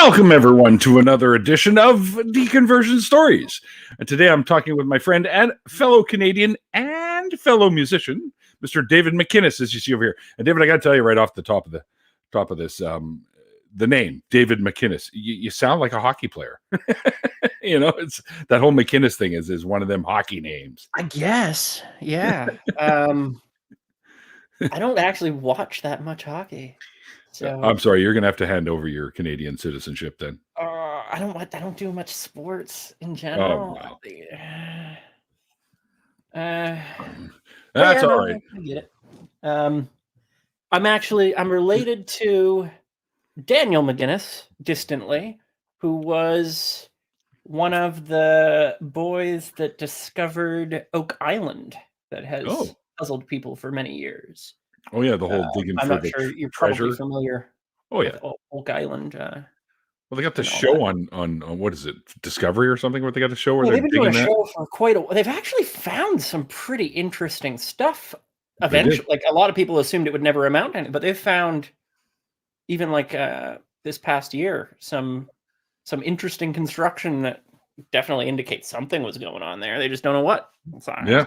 Welcome, everyone, to another edition of Deconversion Stories. And today I'm talking with my friend and fellow Canadian and fellow musician, Mr. David McInnis, as you see over here. And David, I got to tell you right off the top of this, the name, David McInnis, you sound like a hockey player. It's that whole McInnis thing is one of them hockey names. I guess, yeah. I don't actually watch that much hockey. So I'm sorry, you're going to have to hand over your Canadian citizenship then. I don't do much sports in general. Oh, wow. That's all right. I get it. I'm related to Daniel McInnis, distantly, who was one of the boys that discovered Oak Island that has puzzled people for many years. Oh yeah, the whole digging I'm for not the sure you're treasure. probably familiar. Oh yeah, with Oak Island. Well, they got the show on what is it, Discovery or something? Where they got a show where they've they're been doing digging a that? show for quite a while. They've actually found some pretty interesting stuff. Eventually, like a lot of people assumed it would never amount to anything, but they've found even like this past year some interesting construction that definitely indicates something was going on there. They just don't know what. So Yeah,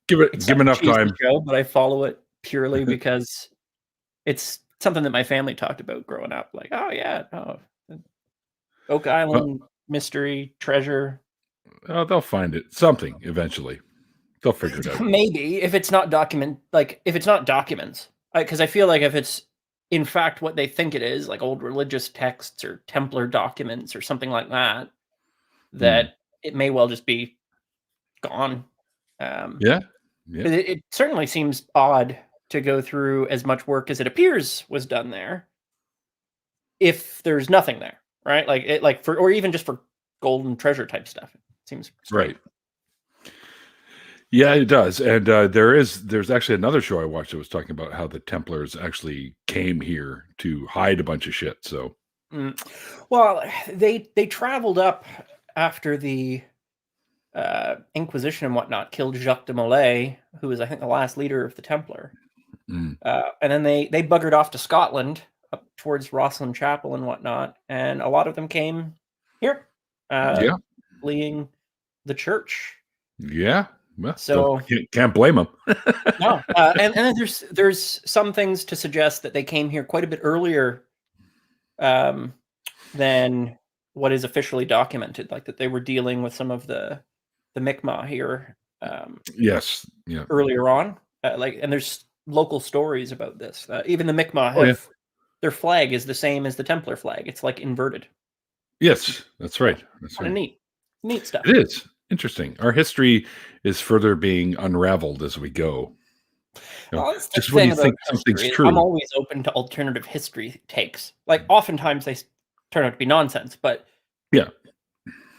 give enough time. Show, but I follow it purely because it's something that my family talked about growing up. Like, Oak Island mystery treasure. They'll find it something eventually. They'll figure it out. Maybe if it's not documents, because I feel like if it's in fact what they think it is, like old religious texts or Templar documents or something like that, that it may well just be gone. It certainly seems odd to go through as much work as it appears was done there if there's nothing there, right? Or even just for golden treasure type stuff. It seems strange. Right. Yeah, it does. And there's actually another show I watched that was talking about how the Templars actually came here to hide a bunch of shit. So, well, they traveled up after the Inquisition and whatnot, killed Jacques de Molay, who was, I think, the last leader of the Templar. And then they buggered off to Scotland, up towards Rosslyn Chapel and whatnot, and a lot of them came here, fleeing the church. Yeah. Well, so can't blame them. No, and then there's some things to suggest that they came here quite a bit earlier than what is officially documented, like that they were dealing with some of the Mi'kmaq here. Yes, yeah. Earlier on, and there's local stories about this. Even the Mi'kmaq their flag is the same as the Templar flag. It's like inverted. Yes, that's right. That's kind of neat stuff. It is interesting. Our history is further being unraveled as we go. Just when you think something's true, I'm always open to alternative history takes. Like oftentimes they turn out to be nonsense, but yeah,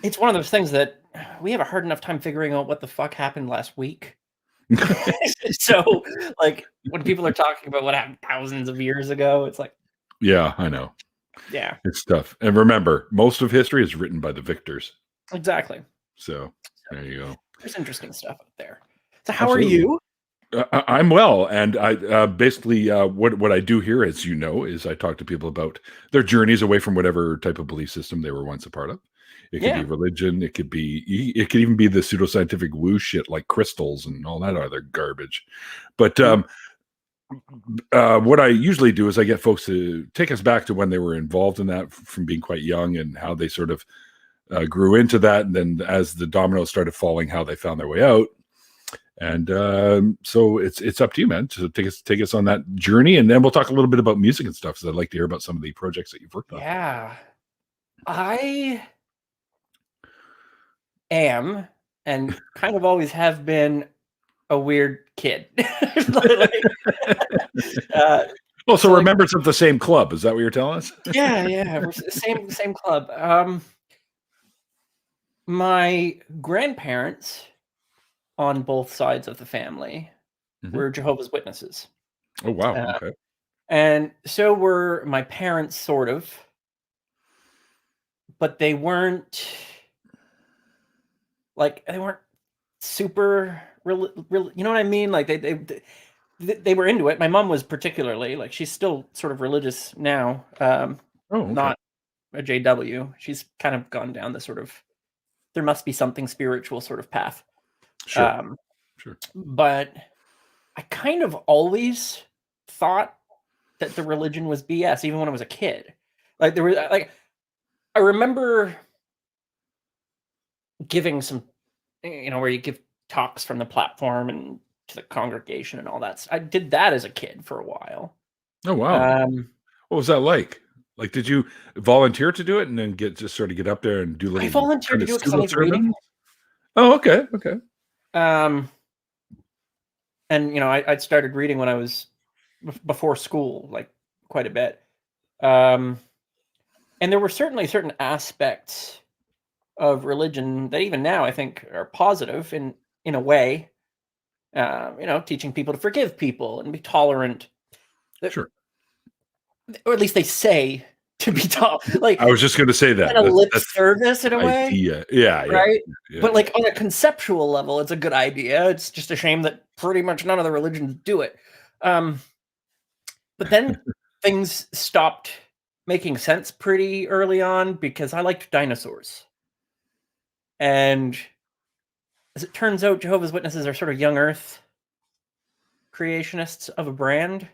it's one of those things that we have a hard enough time figuring out what the fuck happened last week. So, like, when people are talking about what happened thousands of years ago, it's like, yeah, I know. Yeah, it's tough. And remember, most of history is written by the victors. Exactly. So there you go. There's interesting stuff out there. So how are you? I'm well, and I basically what I do here, as you know, is I talk to people about their journeys away from whatever type of belief system they were once a part of. It could be religion. It could even be the pseudoscientific woo shit like crystals and all that other garbage. But what I usually do is I get folks to take us back to when they were involved in that from being quite young and how they sort of grew into that. And then as the dominoes started falling, how they found their way out. And so it's up to you, man, to take us on that journey. And then we'll talk a little bit about music and stuff. So I'd like to hear about some of the projects that you've worked on. Yeah, I am and kind of always have been a weird kid. So we're members of the same club. Is that what you're telling us? Yeah, we're same club. My grandparents on both sides of the family were Jehovah's Witnesses. Oh wow! Okay. And so were my parents, sort of, but they weren't super real. You know what I mean? Like they were into it. My mom was particularly, like, she's still sort of religious now. Okay. Not a JW. She's kind of gone down the sort of there must be something spiritual sort of path. Sure. Sure. But I kind of always thought that the religion was BS, even when I was a kid. Like there was like I remember giving some, where you give talks from the platform and to the congregation and all that. I did that as a kid for a while. Oh wow. What was that like? Like, did you volunteer to do it and then just sort of get up there and do little? I volunteered to do it because I was reading. Oh, okay, okay. And I'd started reading when I was before school, like quite a bit. And there were certainly certain aspects of religion that even now I think are positive in a way. Teaching people to forgive people and be tolerant. Sure. Or at least they say to be tolerant. Like I was just going to say that. A lip service in a way. Yeah. Right. Yeah. But like on a conceptual level, it's a good idea. It's just a shame that pretty much none of the religions do it. But then things stopped making sense pretty early on because I liked dinosaurs. And as it turns out, Jehovah's Witnesses are sort of young Earth creationists of a brand.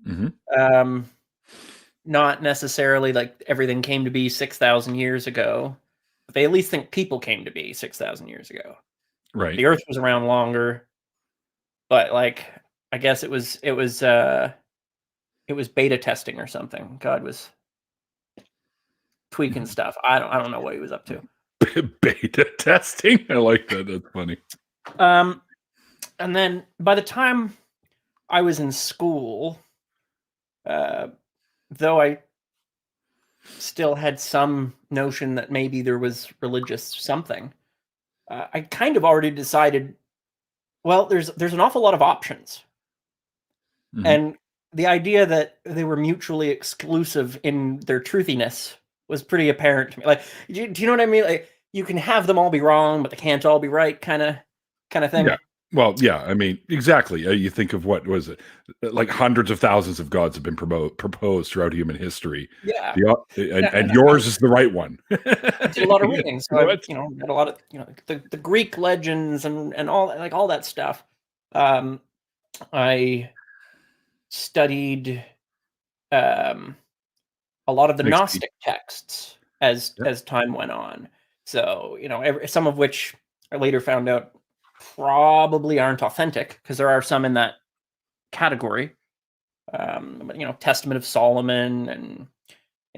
Mm-hmm. Not necessarily like everything came to be 6,000 years ago, but they at least think people came to be 6,000 years ago. Right. The Earth was around longer, but like I guess it was beta testing or something. God was tweaking stuff. I don't know what he was up to. Beta testing. I like that. That's funny. And then by the time I was in school, though I still had some notion that maybe there was religious something, I kind of already decided, well, there's an awful lot of options. Mm-hmm. And the idea that they were mutually exclusive in their truthiness was pretty apparent to me. Like, do you know what I mean? Like, you can have them all be wrong, but they can't all be right, kind of thing. Yeah. Well, yeah. I mean, exactly. You think of what was it? Like hundreds of thousands of gods have been proposed throughout human history. Yeah. And yours is the right one. I did a lot of reading, so I read a lot of the Greek legends and all that stuff. I studied a lot of the Gnostic texts as time went on. So some of which I later found out probably aren't authentic because there are some in that category. But Testament of Solomon and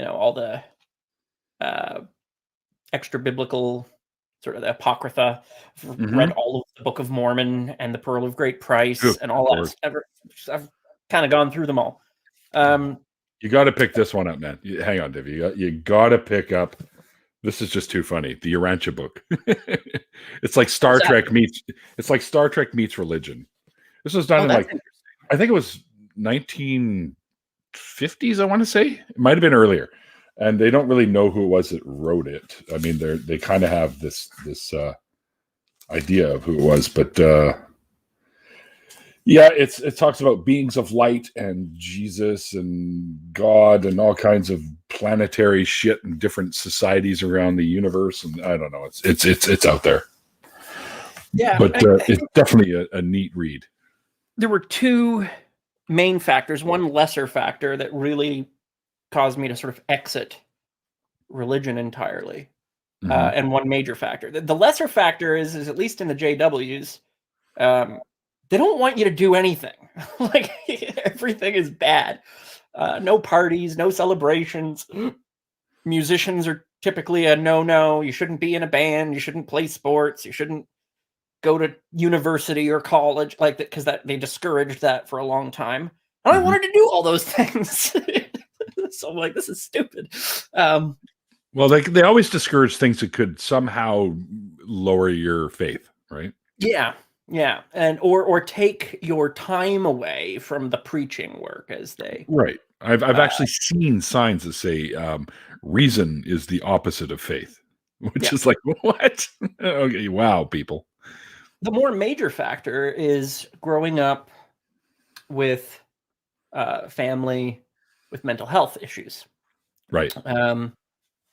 all the extra biblical sort of the Apocrypha. Mm-hmm. Read all of the Book of Mormon and the Pearl of Great Price and all that. I've kind of gone through them all. You got to pick this one up, man. Hang on, Div. You got to pick up. This is just too funny. The Urantia book. It's like Star Trek meets. It's like Star Trek meets religion. This was done in I think it was 1950s. I want to say it might have been earlier, and they don't really know who it was that wrote it. I mean, they kind of have this idea of who it was, but yeah, it talks about beings of light and Jesus and God and all kinds of planetary shit and different societies around the universe, and I don't know. It's out there. Yeah, but it's definitely a neat read. There were two main factors, one lesser factor that really caused me to sort of exit religion entirely, and one major factor. The lesser factor is at least in the JWs, they don't want you to do anything. Like everything is bad. No parties, no celebrations. Musicians are typically a no-no. You shouldn't be in a band. You shouldn't play sports. You shouldn't go to university or college like that because they discouraged that for a long time. And I wanted to do all those things. So I'm like, this is stupid. Well, they always discourage things that could somehow lower your faith, right? Yeah. Yeah, and or take your time away from the preaching work as they right. I've actually seen signs that say reason is the opposite of faith, which is like what? Okay, wow, people. The more major factor is growing up with family with mental health issues. Right.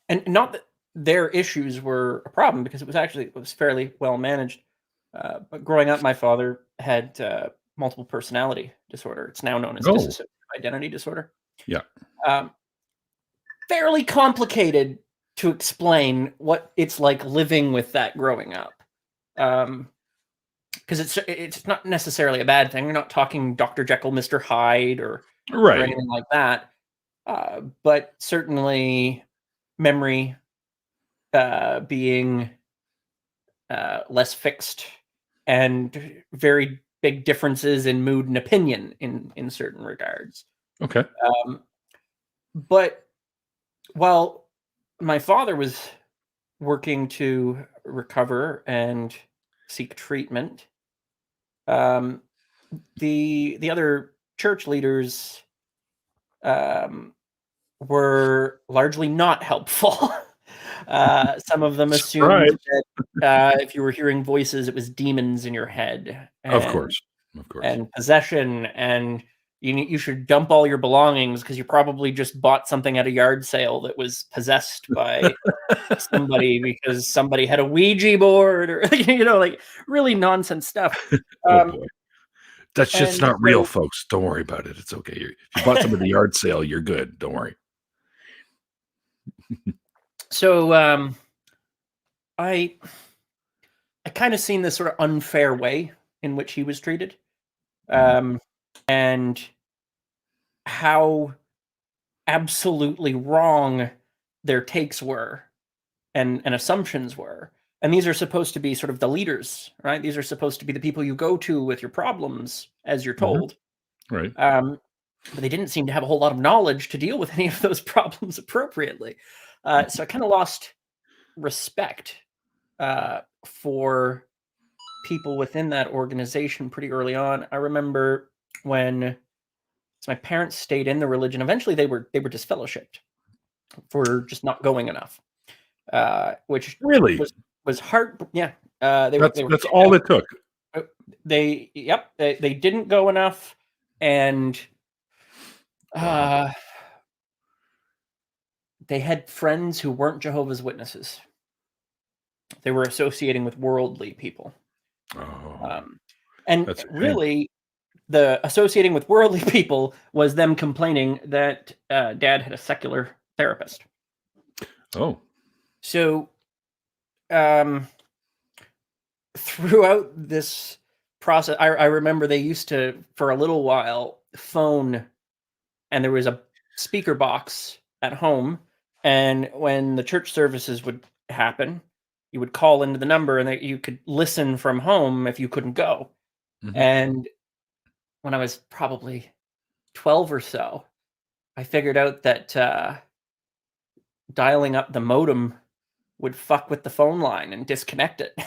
and not that their issues were a problem, because it was fairly well managed. But growing up, my father had multiple personality disorder. It's now known as Oh, dissociative identity disorder. yeah. Um, Fairly complicated to explain what it's like living with that growing up. Because it's not necessarily a bad thing. We're not talking Dr. Jekyll, Mr. Hyde, or Right. anything like that. But certainly memory being less fixed, and very big differences in mood and opinion in certain regards. Okay. But while my father was working to recover and seek treatment, the other church leaders were largely not helpful. Some of them Surprise. assumed that if you were hearing voices, it was demons in your head, Of course. Of course. and possession, and you should dump all your belongings because you probably just bought something at a yard sale that was possessed by somebody because somebody had a Ouija board, or like really nonsense stuff. Oh boy. That shit's And not real, so, folks. Don't worry about it. It's okay. If you bought some at the yard sale, you're good. Don't worry. so I kind of seen this sort of unfair way in which he was treated, and how absolutely wrong their takes were, and assumptions were. And these are supposed to be sort of the leaders, right? These are supposed to be the people you go to with your problems, as you're told. Right. But they didn't seem to have a whole lot of knowledge to deal with any of those problems appropriately. So I kind of lost respect for people within that organization pretty early on. I remember when my parents stayed in the religion. Eventually, they were disfellowshipped for just not going enough, which Really? was hard. Yeah, they were That's all it took. They didn't go enough, and Wow. they had friends who weren't Jehovah's Witnesses. They were associating with worldly people. Oh, And that's a shame. really, the associating with worldly people was them complaining that Dad had a secular therapist. Oh, So, throughout this process, I remember they used to, for a little while, phone, and there was a speaker box at home, and when the church services would happen, you would call into the number, and you could listen from home if you couldn't go. Mhm. And when I was probably 12 or so, I figured out that dialing up the modem would fuck with the phone line and disconnect it.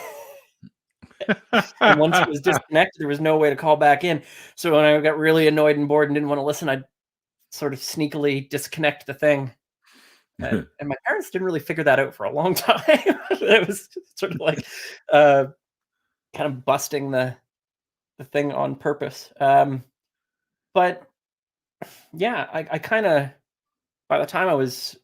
And once it was disconnected, there was no way to call back in. So when I got really annoyed and bored and didn't want to listen, I'd sort of sneakily disconnect the thing. And my parents didn't really figure that out for a long time. It was sort of like kind of busting the thing on purpose. But yeah, I kind of, by the time I was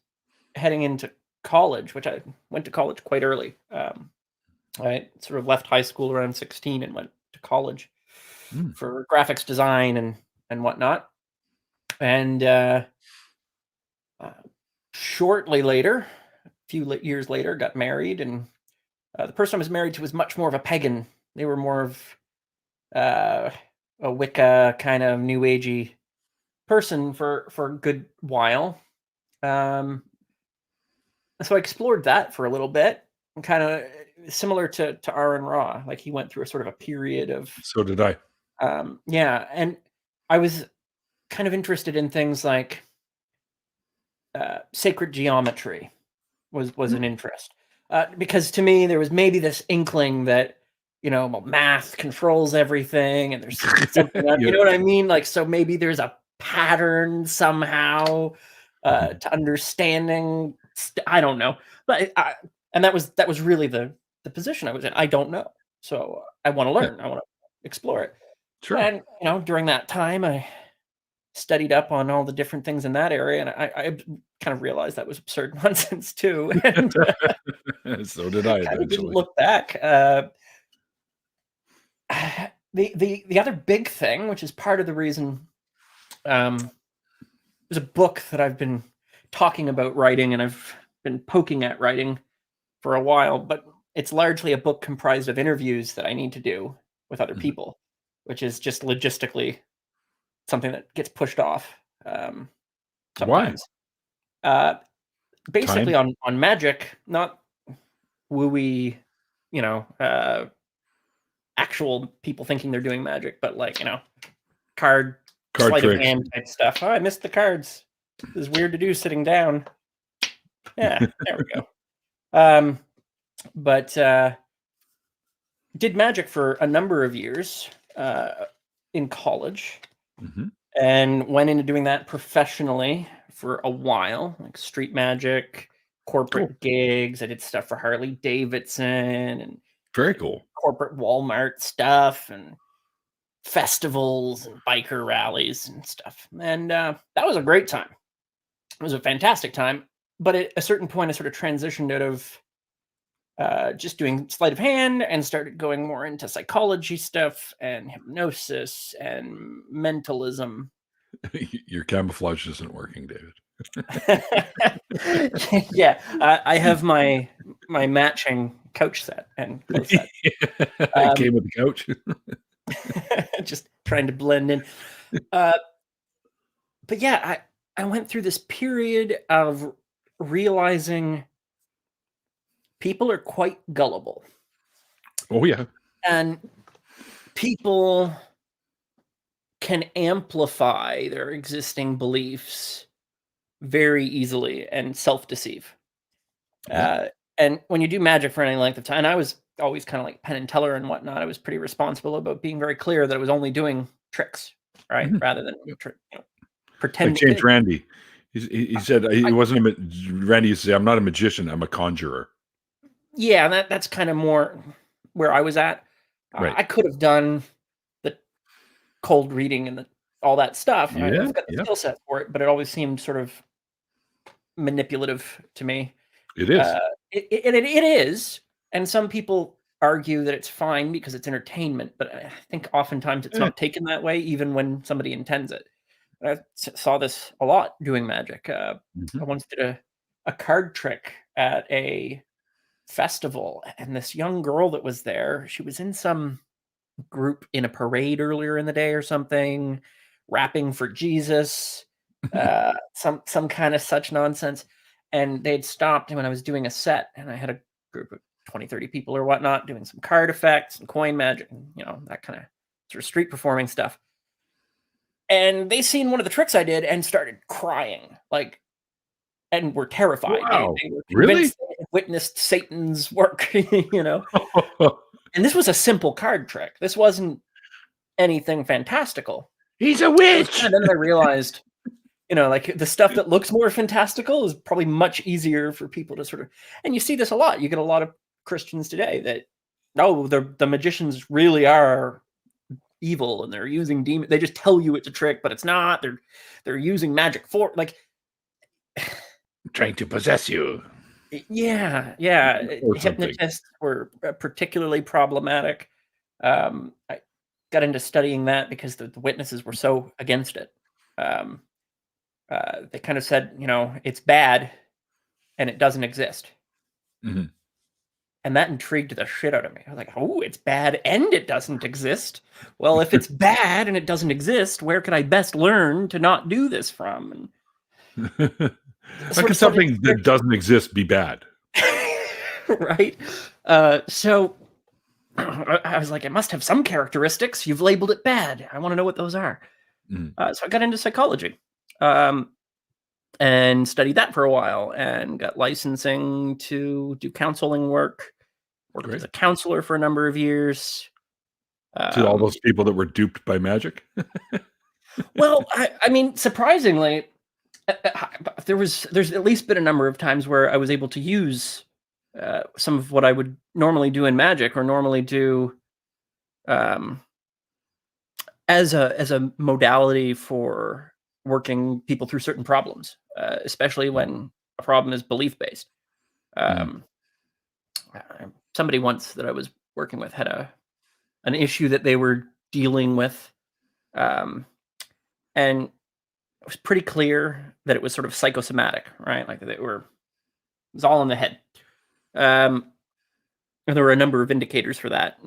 heading into college, which I went to college quite early, I sort of left high school around 16 and went to college for graphics design and whatnot. And shortly later, a few years later, got married, and the person I was married to was much more of a pagan. They were more of a Wicca kind of new agey person for a good while. So I explored that for a little bit, and kind of similar to Aaron Ra. Like, he went through a sort of a period of So did I. yeah, and I was kind of interested in things like sacred geometry was an interest, because to me there was maybe this inkling that well, math controls everything, and there's something that, you know what I mean? Like, so maybe there's a pattern somehow to understanding. I don't know, but and that was really the position I was in. I don't know, so I want to learn. I want to explore it. Sure. And during that time, I studied up on all the different things in that area, and I kind of realized that was absurd nonsense too, and So did I kind of didn't eventually. look back. The other big thing, which is part of the reason, there's a book that I've been talking about writing, and I've been poking at writing for a while, but it's largely a book comprised of interviews that I need to do with other people, which is just logistically something that gets pushed off Why? sometimes. Basically Time? on magic, not wooey, actual people thinking they're doing magic, but like, card sleight of tricks. hand type stuff. Oh, I missed the cards. This is weird to do sitting down. Yeah, there we go. But did magic for a number of years in college, and went into doing that professionally for a while, like street magic, corporate gigs. I did stuff for Harley Davidson and Very cool. corporate Walmart stuff and festivals and biker rallies and stuff. And that was a great time. It was a fantastic time. But at a certain point, I sort of transitioned out of just doing sleight of hand and started going more into psychology stuff and hypnosis and mentalism. Your camouflage isn't working, David. Yeah, I have my matching couch set and clothes set. It came with the couch. Just trying to blend in. But yeah, I went through this period of realizing people are quite gullible. Oh, yeah. And people can amplify their existing beliefs very easily and self-deceive. And when you do magic for any length of time, and I was always kind of like Penn and Teller and whatnot, I was pretty responsible about being very clear that I was only doing tricks, right? Rather than pretending. Like James Randi. He said he wasn't Randy used to say, I'm not a magician, I'm a conjurer. Yeah, that's kind of more where I was at. Right. I could have done the cold reading and all that stuff. Yeah, I've got the skill set for it, but it always seemed sort of manipulative to me. It is. It is, and some people argue that it's fine because it's entertainment, but I think oftentimes it's not taken that way, even when somebody intends it. I saw this a lot doing magic. I once did a card trick at a festival, and this young girl that was there, she was in some group in a parade earlier in the day or something, rapping for Jesus, some kind of such nonsense. And they'd stopped when I was doing a set, and I had a group of 20, 30 people or whatnot doing some card effects and coin magic and, that kind of sort of street performing stuff. And they seen one of the tricks I did and started crying, and were terrified. Wow. They were Really? convinced they had witnessed Satan's work, And this was a simple card trick. This wasn't anything fantastical. He's a witch. And then I realized, like the stuff that looks more fantastical is probably much easier for people to sort of, and you see this a lot. You get a lot of Christians today that, the magicians really are evil and they're using demons. They just tell you it's a trick, but it's not. They're using magic for trying to possess you. Yeah. Hypnotists were particularly problematic. I got into studying that because the witnesses were so against it. They kind of said, it's bad and it doesn't exist. And that intrigued the shit out of me. I was like, oh, it's bad and it doesn't exist. Well, if it's bad and it doesn't exist, where could I best learn to not do this from? How can something that doesn't exist be bad? Right? So I was like, it must have some characteristics. You've labeled it bad. I want to know what those are. So I got into psychology and studied that for a while and got licensing to do counseling work. Worked as a counselor for a number of years. To all those people that were duped by magic? Well, I mean, surprisingly, there's at least been a number of times where I was able to use some of what I would normally do in magic or normally do as a modality for working people through certain problems, especially when a problem is belief-based. Somebody once that I was working with had an issue that they were dealing with, and it was pretty clear that it was sort of psychosomatic, right? Like it was all in the head. And there were a number of indicators for that,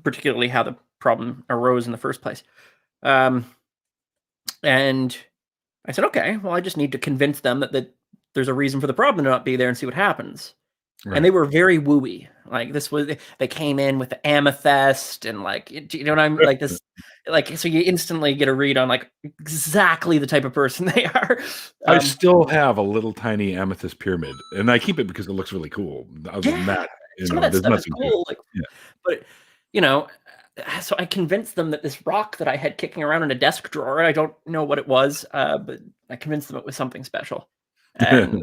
particularly how the problem arose in the first place. And I said, okay, well, I just need to convince them that there's a reason for the problem to not be there and see what happens. Right. And they were very wooey. Like they came in with the amethyst and like, you know what I'm like this, like, so you instantly get a read on like exactly the type of person they are. I still have a little tiny amethyst pyramid, and I keep it because it looks really cool. Other than that, some of that stuff is cool. Like, but you know, so I convinced them that this rock that I had kicking around in a desk drawer, I don't know what it was, but I convinced them it was something special. And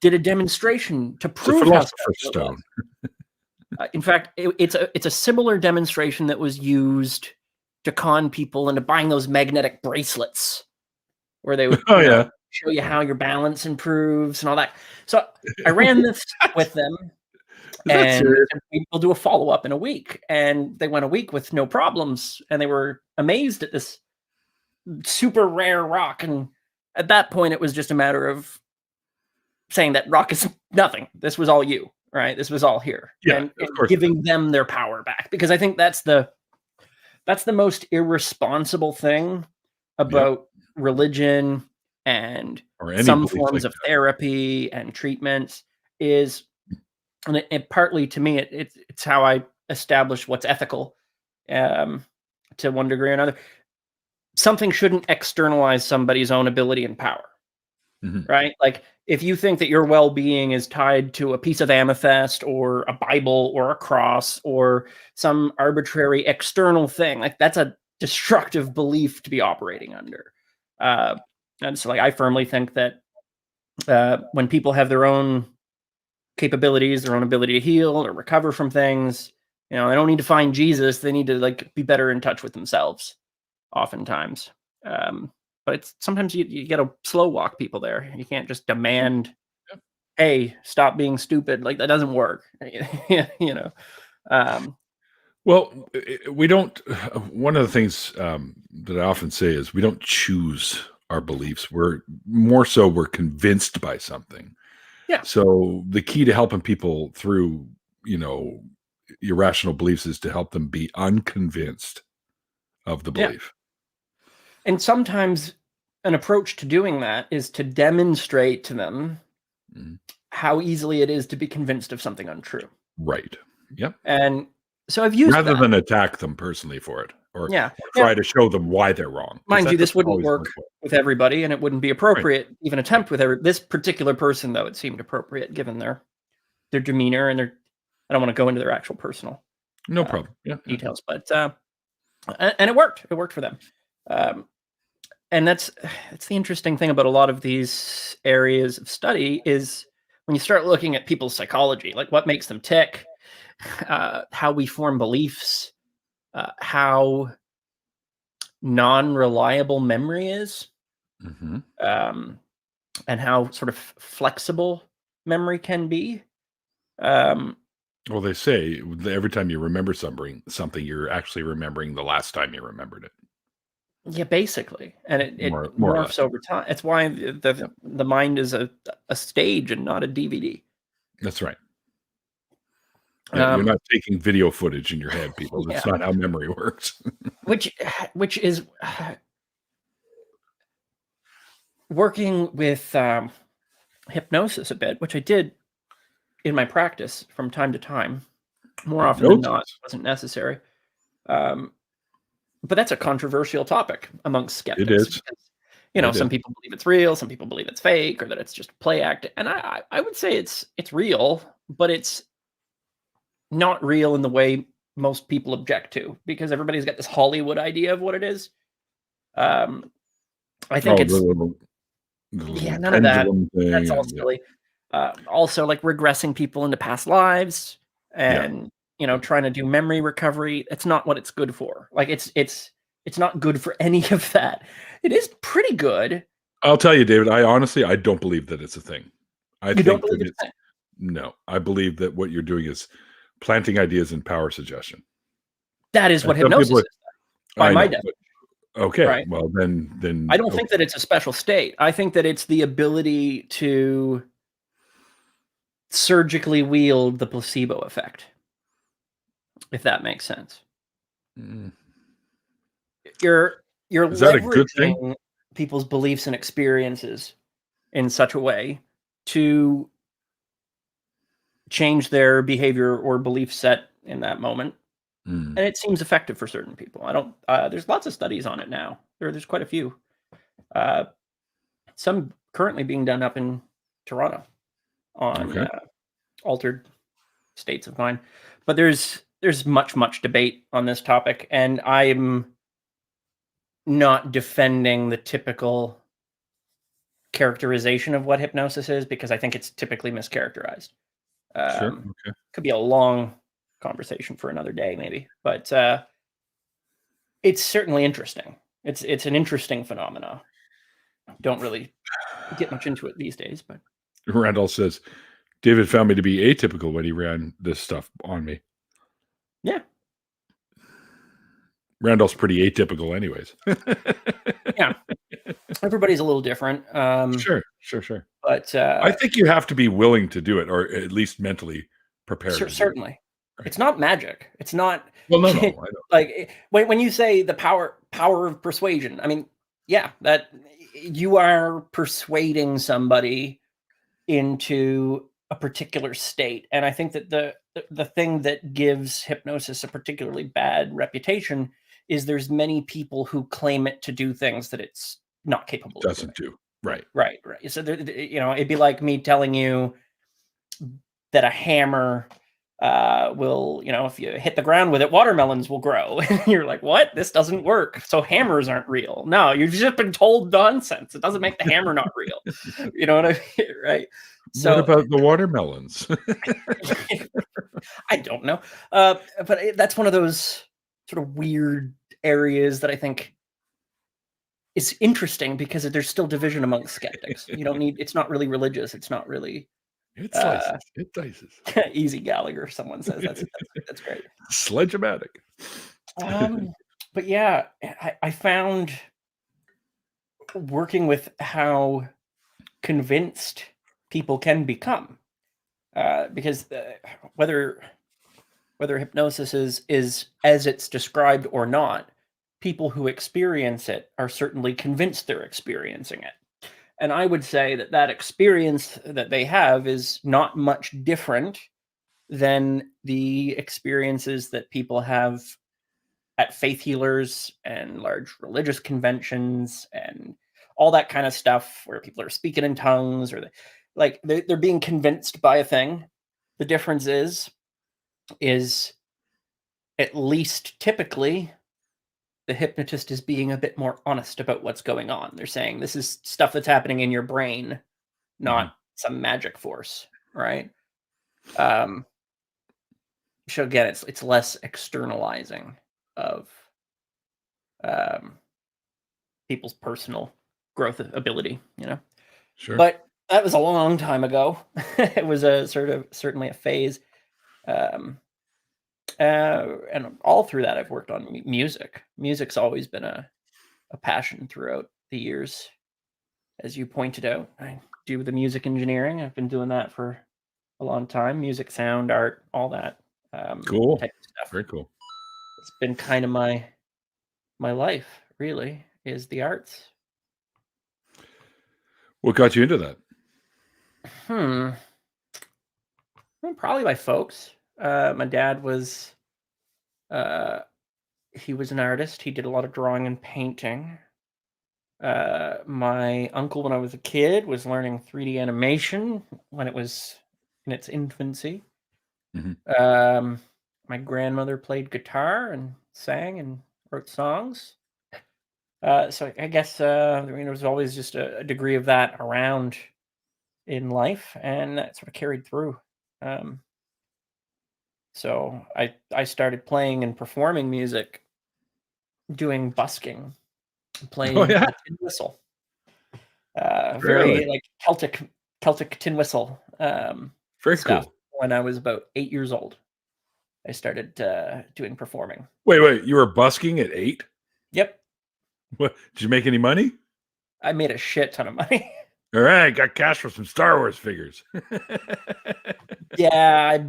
did a demonstration to prove how special it was. In fact, it's a similar demonstration that was used to con people into buying those magnetic bracelets, where they would show you how your balance improves and all that. So I ran this with them, and we'll do a follow-up in a week. And they went a week with no problems, and they were amazed at this super rare rock. And at that point, it was just a matter of saying that rock is nothing. This was all you, right? This was all here, and giving them their power back. Because I think that's the most irresponsible thing about religion and some forms of therapy and treatments is, and it partly to me, it's how I establish what's ethical, to one degree or another. Something shouldn't externalize somebody's own ability and power, right? Like if you think that your well-being is tied to a piece of amethyst or a Bible or a cross or some arbitrary external thing, like that's a destructive belief to be operating under. And so like, I firmly think that when people have their own capabilities, their own ability to heal or recover from things, you know, they don't need to find Jesus. They need to like be better in touch with themselves oftentimes. But it's sometimes you got to slow walk people there. You can't just demand, hey, stop being stupid. Like that doesn't work, you know? Well, we don't, one of the things that I often say is we don't choose our beliefs. We're convinced by something. Yeah. So the key to helping people through, you know, irrational beliefs is to help them be unconvinced of the belief. And sometimes an approach to doing that is to demonstrate to them how easily it is to be convinced of something untrue. Right. Yep. And so I've used rather than attack them personally for it, or try to show them why they're wrong. Mind you, this wouldn't work with everybody, and it wouldn't be appropriate even attempt with this particular person. Though it seemed appropriate given their demeanor and their. I don't want to go into their actual personal problem details, but and it worked. It worked for them. And that's the interesting thing about a lot of these areas of study is when you start looking at people's psychology, like what makes them tick, how we form beliefs, how non-reliable memory is, and how sort of flexible memory can be. Well, they say every time you remember something, you're actually remembering the last time you remembered it. Yeah, basically, and it morphs over time. It's why the mind is a stage and not a DVD. That's right. You're not taking video footage in your head, people. That's not how memory works. which is working with hypnosis a bit, which I did in my practice from time to time. More often than not, it wasn't necessary. But that's a controversial topic amongst skeptics. It is. Because, you know, some people believe it's real, some people believe it's fake, or that it's just a play act. And I would say it's real, but it's not real in the way most people object to, because everybody's got this Hollywood idea of what it is. I think it's none of that. That's all silly. Also, like regressing people into past lives and you know, trying to do memory recovery. It's not what it's good for. Like it's It's not good for any of that. It is pretty good. I'll tell you, David, I don't believe that it's a thing. I You don't think that believe it's it's no. I believe that what you're doing is planting ideas in power suggestion. that is And what some hypnosis people is, by I my know, definition, but okay, right? well then I don't okay. think that it's a special state. I think that it's the ability to surgically wield the placebo effect, if that makes sense. Mm. You're Is that a good thing? leveraging people's beliefs and experiences in such a way to change their behavior or belief set in that moment, Mm. and it seems effective for certain people. I don't. There's lots of studies on it now. There's quite a few. Uh, some currently being done up in Toronto on Okay. altered states of mind, but there's much debate on this topic, and I'm not defending the typical characterization of what hypnosis is because I think it's typically mischaracterized. Sure. Um, Okay. could be a long conversation for another day, maybe, but it's certainly interesting. It's an interesting phenomena. Don't really get much into it these days, but Randolph says David found me to be atypical when he ran this stuff on me. yeah, Randolph's pretty atypical, anyways. yeah. Everybody's a little different, Sure. but I think you have to be willing to do it, or at least mentally prepared to do it. certainly, Right. it's not magic. It's not Well, no, I know. like when you say the power of persuasion. I mean, yeah, that you are persuading somebody into a particular state, and I think that the thing that gives hypnosis a particularly bad reputation is there's many people who claim it to do things that it's not capable of doing. Doesn't do. Right. Right. So it'd be like me telling you that a hammer will, if you hit the ground with it, watermelons will grow. And you're like, what? This doesn't work. So hammers aren't real. No, you've just been told nonsense. It doesn't make the hammer not real. You know what I mean? Right. What So about the watermelons? I don't know. But that's one of those sort of weird areas that I think is interesting because there's still division amongst skeptics. It's not really religious. It's not really It slices. It dices. easy Gallagher. Someone says that's great. Sledge-o-matic. But yeah, I found working with how convinced people can become, because whether hypnosis is as it's described or not, people who experience it are certainly convinced they're experiencing it. And I would say that experience that they have is not much different than the experiences that people have at faith healers and large religious conventions and all that kind of stuff where people are speaking in tongues or they're being convinced by a thing. The difference is at least typically the hypnotist is being a bit more honest about what's going on. They're saying this is stuff that's happening in your brain, not some magic force, right? So again, it's less externalizing of people's personal growth ability, Sure. But that was a long time ago. It was certainly a phase. And all through that, I've worked on music. Music's always been a passion throughout the years. As you pointed out, I do the music engineering. I've been doing that for a long time. Music, sound, art, all that Cool. type of stuff. Very cool. It's been kind of my life, really, is the arts. What got you into that? Well, probably my folks. My dad was he was an artist. He did a lot of drawing and painting. My uncle, when I was a kid, was learning 3D animation when it was in its infancy. My grandmother played guitar and sang and wrote songs. So I guess there was always just a degree of that around in life, and that sort of carried through. So I started playing and performing music doing busking, Oh playing yeah, the tin whistle. really, Very like Celtic tin whistle very stuff. cool. When I was about 8 years old, I started doing performing. Wait, you were busking at 8? Yep, What? Did you make any money? I made a shit ton of money. All right, got cash for some Star Wars figures. Yeah, I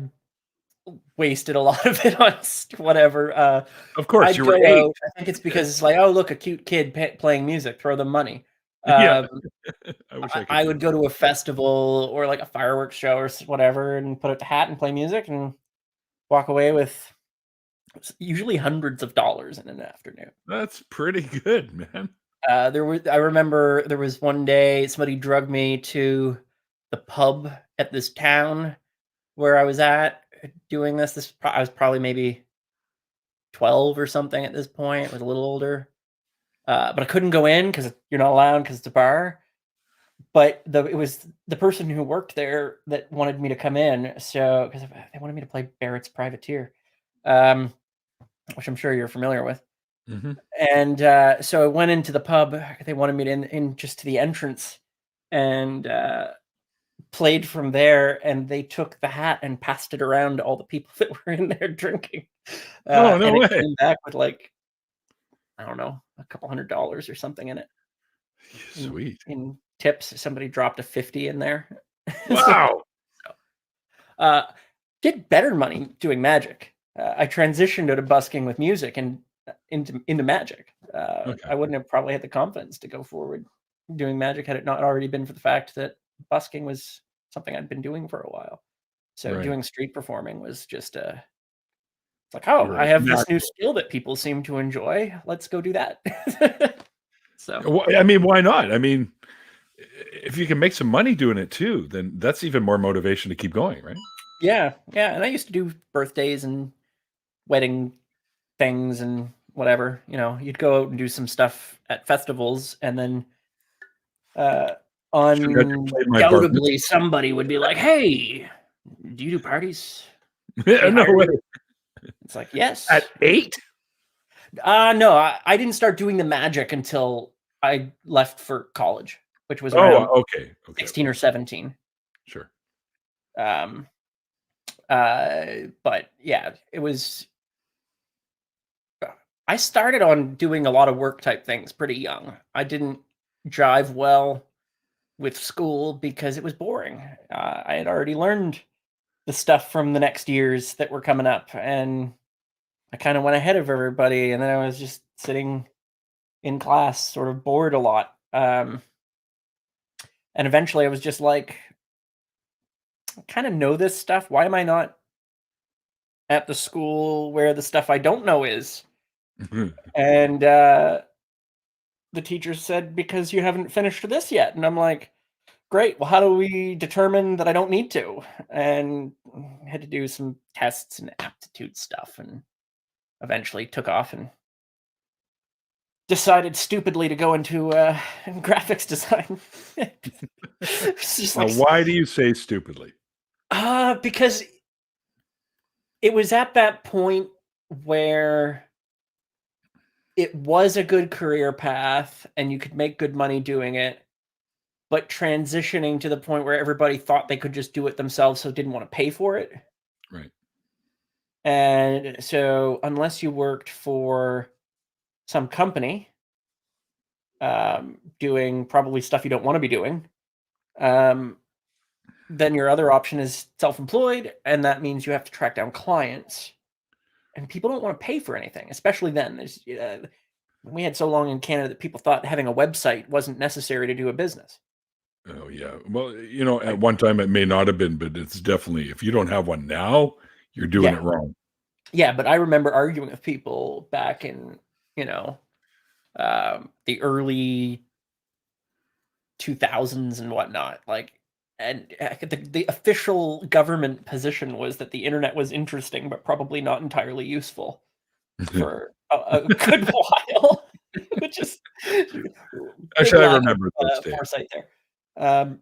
wasted a lot of it on whatever. Of course, I'd you were go 8. out. I think it's because it's like, oh, look, a cute kid playing music. Throw them money. Yeah, Um, I wish I could I do would go to a festival or like a fireworks show or whatever, and put up the hat and play music and walk away with usually hundreds of dollars in an afternoon. That's pretty good, man. I remember there was one day somebody drugged me to the pub at this town where I was at doing this. I was probably maybe 12 or something at this point. I was a little older. But I couldn't go in because you're not allowed because it's a bar. But it was the person who worked there that wanted me to come in. So because they wanted me to play Barrett's Privateer, which I'm sure you're familiar with. Mhm. And so I went into the pub. They wanted me to in just to the entrance and played from there. And they took the hat and passed it around to all the people that were in there drinking. Oh, no And it way. came back with like, I don't know, a couple $100 or something in it. Sweet. In tips. Somebody dropped a 50 in there. Wow. uh, did better money doing magic. I transitioned out of busking with music and into magic. Okay. I wouldn't have probably had the confidence to go forward doing magic had it not already been for the fact that busking was something I'd been doing for a while. So Right. doing street performing was just it's like, oh, You're I a have this new natural. skill that people seem to enjoy. Let's go do that. So I mean, why not? I mean, if you can make some money doing it too, then that's even more motivation to keep going, right? yeah, and I used to do birthdays and wedding things and whatever. You'd go out and do some stuff at festivals, and then Forgot to play my bar undoubtedly somebody would be like, "Hey, do you do parties? Can mitzvah. we No hire way. you?" It's like, At yes. 8? No, I didn't start doing the magic until I left for college, which was Oh, around okay. 16 or 17. Sure. Um, but yeah, it was. I started on doing a lot of work type things pretty young. I didn't jive well with school because it was boring. I had already learned the stuff from the next years that were coming up, and I kind of went ahead of everybody. And then I was just sitting in class, sort of bored a lot. And eventually, I was just like, I kind of know this stuff. Why am I not at the school where the stuff I don't know is? And the teacher said, because you haven't finished this yet. And I'm like, great. Well, how do we determine that I don't need to? And had to do some tests and aptitude stuff, and eventually took off and decided stupidly to go into graphics design. It's just Now, like, why do you say stupidly? because it was at that point where it was a good career path and you could make good money doing it, but transitioning to the point where everybody thought they could just do it themselves, so didn't want to pay for it. Right. And so unless you worked for some company doing probably stuff you don't want to be doing, then your other option is self-employed, and that means you have to track down clients. And people don't want to pay for anything, especially then. We had so long in Canada that people thought having a website wasn't necessary to do a business. Oh, yeah. Well, at one time it may not have been, but it's definitely, if you don't have one now, you're doing Yeah, it wrong. yeah. But I remember arguing with people back in you know the early 2000s and whatnot. Like, and the official government position was that the internet was interesting, but probably not entirely useful for a good while, which is big Actually, I lack of remember those days. foresight there.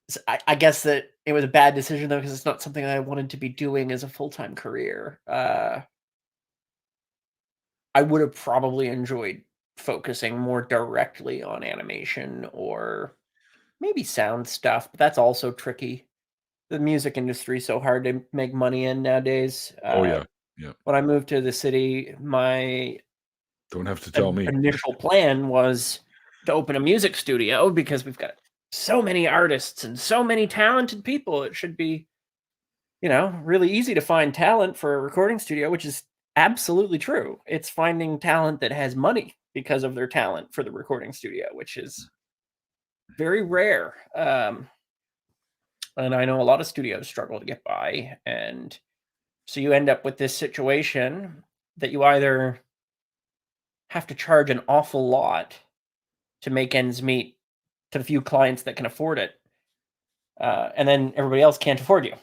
So I guess that it was a bad decision though, because it's not something I wanted to be doing as a full-time career. I would have probably enjoyed focusing more directly on animation or maybe sound stuff, but that's also tricky. The music industry is so hard to make money in nowadays. Oh yeah, yeah. When I moved to the city, my Don't have to tell me. initial plan was to open a music studio because we've got so many artists and so many talented people. It should be, really easy to find talent for a recording studio, which is absolutely true. It's finding talent that has money because of their talent for the recording studio, which is very rare. And I know a lot of studios struggle to get by. And so you end up with this situation that you either have to charge an awful lot to make ends meet to the few clients that can afford it. And then everybody else can't afford you.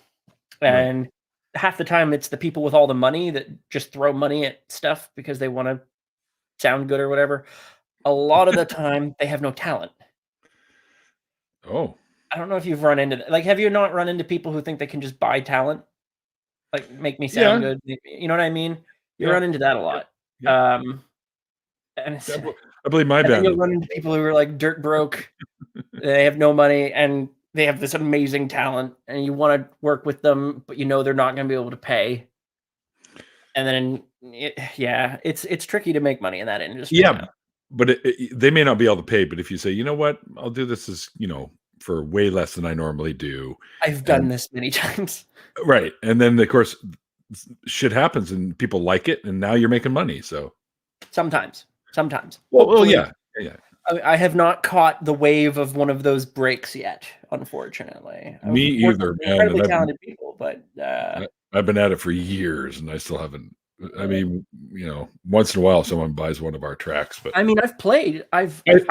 And half the time it's the people with all the money that just throw money at stuff because they want to sound good or whatever. A lot of the time they have no talent. Oh, I don't know if you've run into that. Like, have you not run into people who think they can just buy talent? Like, make me sound good. You know what I mean? You run into that a lot. Yeah. And it's, I believe my and then band. you'll run into people who are like dirt broke. They have no money and they have this amazing talent, and you want to work with them, but they're not going to be able to pay. And then, it's tricky to make money in that industry. Yeah, but they may not be able to pay. But if you say, you know what, I'll do this as for way less than I normally do. I've done this many times. Right, and then of course, shit happens, and people like it, and now you're making money. So sometimes. Well, yeah. I have not caught the wave of one of those breaks yet, unfortunately. Me either, man. Incredibly talented people, but I've been at it for years, and I still haven't. I mean, once in a while, someone buys one of our tracks, but I mean, I've played. I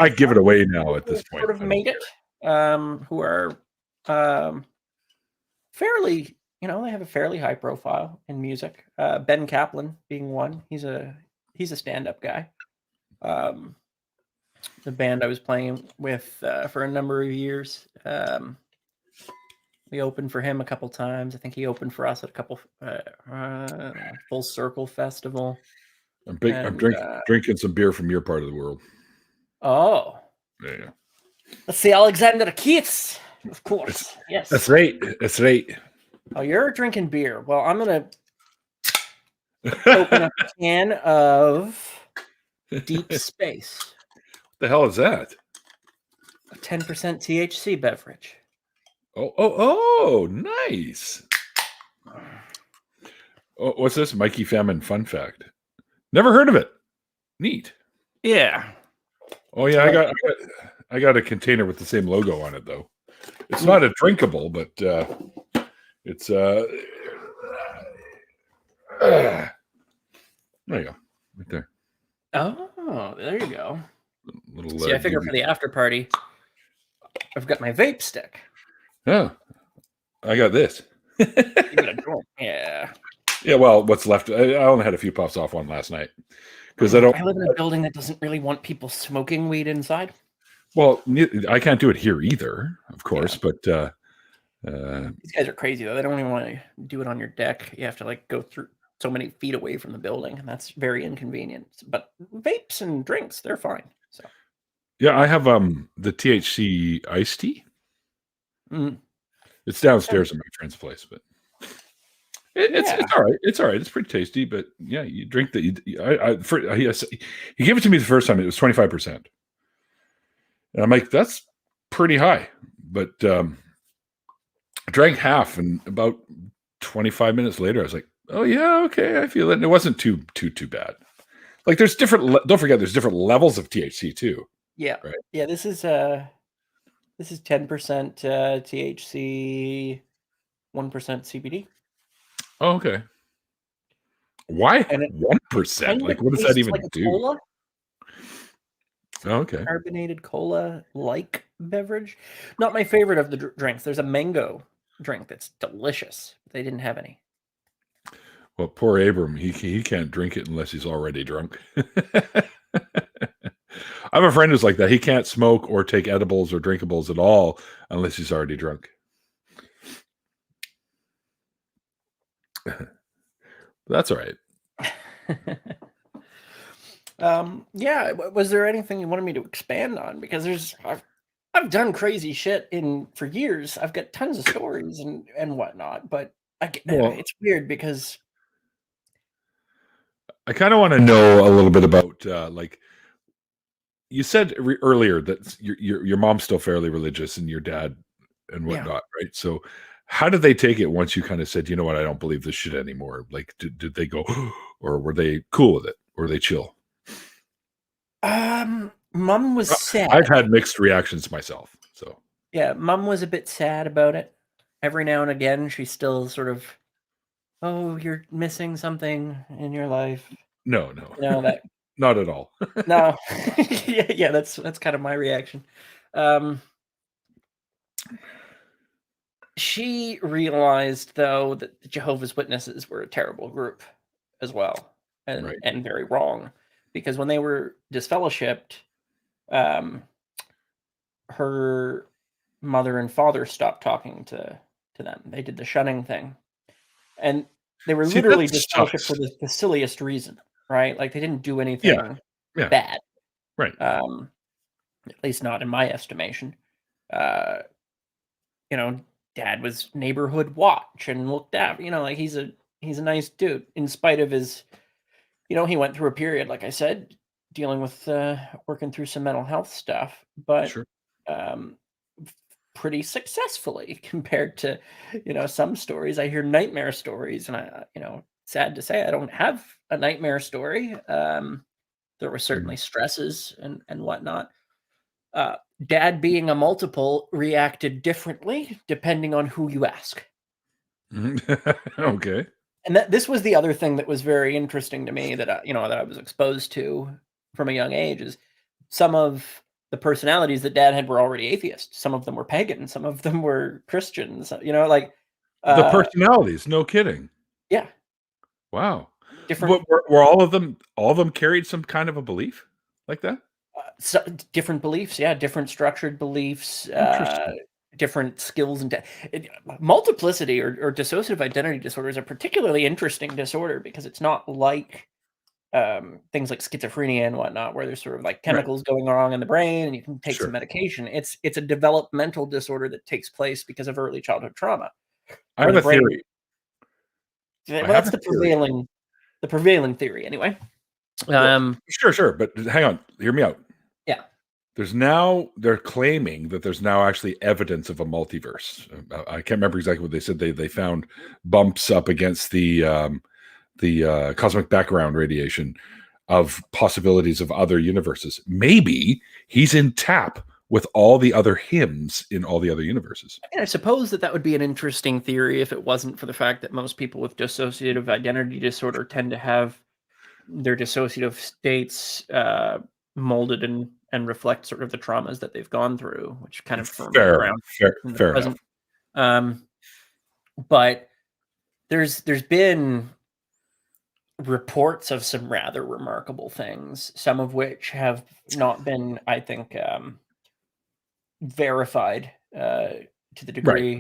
give it away now at this point. Sort of made it. Who are fairly, they have a fairly high profile in music. Ben Kaplan being one. He's a stand-up guy. The band I was playing with for a number of years. We opened for him a couple times. I think he opened for us at a couple Full Circle Festival. I'm drinking some beer from your part of the world. Oh. Yeah. Let's see, Alexander Keats, of course. Yes. That's right. Oh, you're drinking beer. Well, I'm going to open up a can of Deep Space. What the hell is that? A 10% THC beverage. Oh, nice. Oh, what's this? Mikey Famine fun fact. Never heard of it. Neat. Yeah. Oh yeah, I got a container with the same logo on it though. It's not a drinkable, but it's there you go, right there. Oh, there you go. Little. See, I figure for the after party, I've got my vape stick. Yeah, I got this. Yeah. Yeah. Well, what's left? I only had a few puffs off one last night because I live in a building that doesn't really want people smoking weed inside. Well, I can't do it here either, of course. Yeah. But these guys are crazy though. They don't even want to do it on your deck. You have to go through so many feet away from the building, and that's very inconvenient. But vapes and drinks, they're fine. So yeah, I have the THC iced tea. Mm. It's downstairs at my friend's place, but it's all right. It's all right. It's pretty tasty, but yeah, you drink that. He gave it to me the first time. It was 25%, and I'm like, that's pretty high. But I drank half, and about 25 minutes later, I was like, oh yeah, okay, I feel it. And it wasn't too bad. Like there's different. Don't forget, there's different levels of THC too. Yeah, right. Yeah, this is 10% THC, 1% CBD. Oh, okay. Why 1%? Like, what does that even do? Cola. Oh, okay. Carbonated cola-like beverage. Not my favorite of the drinks. There's a mango drink that's delicious. They didn't have any. Well, poor Abram. He can't drink it unless he's already drunk. I have a friend who's like that. He can't smoke or take edibles or drinkables at all unless he's already drunk. That's all right. Yeah. Was there anything you wanted me to expand on? Because I've done crazy shit for years. I've got tons of stories and whatnot, but Well, it's weird because I kind of want to know a little bit about like you said earlier that your mom's still fairly religious and your dad and yeah. whatnot, right? So how did they take it once you kind of said, you know what, I don't believe this shit anymore? Like, did they go, or were they cool with it? Or were they chill? Mom was I've sad. had mixed reactions myself. So Yeah, Mom was a bit sad about it. Every now and again, she's still sort of, oh, you're missing something in your life. no, That not at all. no, yeah, that's kind of my reaction. Um, she realized though that the Jehovah's Witnesses were a terrible group as well, Right. and very wrong, because when they were disfellowshipped, um, her mother and father stopped talking to them. They did the shunning thing, and they were See, that literally disfellowshipped for sucks. the silliest reason, right? Like they didn't do Yeah, anything yeah, bad, right. um, at least not in my estimation. Uh, you know, dad was neighborhood watch and looked out. Like he's a nice dude, in spite of his. He went through a period, like I said, dealing with working through some mental health stuff, but Sure. um, pretty successfully compared to some stories. I hear nightmare stories, and sad to say I don't have a nightmare story. There were certainly Mhm. stresses and whatnot. uh, Dad, being a multiple, reacted differently depending on who you ask. Mhm. Okay. And this was the other thing that was very interesting to me, that I was exposed to from a young age, is some of the personalities that Dad had were already atheists. Some of them were pagan. Some of them were Christians. Like, The uh, personalities, no kidding. yeah, Wow. different, But were all of them carried some kind of a belief like that? different beliefs. Yeah, different structured beliefs. Interesting. Different skills multiplicity or dissociative identity disorder is a particularly interesting disorder because it's not like things like schizophrenia and whatnot, where there's sort of like Right. chemicals going wrong in the brain and you can take some Sure. medication. It's a developmental disorder that takes place because of early childhood trauma, I where have the a brain. theory. I Well, have that's a theory. the prevailing theory anyway. Well, Um, sure, but hang on, hear me out. yeah, They're claiming that there's now actually evidence of a multiverse. I can't remember exactly what they said. They found bumps up against the cosmic background radiation of possibilities of other universes. Maybe he's in tap with all the other hymns in all the other universes. and I suppose that would be an interesting theory if it wasn't for the fact that most people with dissociative identity disorder tend to have their dissociative states molded and reflect sort of the traumas that they've gone through, which kind of firm them Fair, around fair, in the fair enough. present. Um, but there's been reports of some rather remarkable things, some of which have not been, I think, verified to the Right, degree.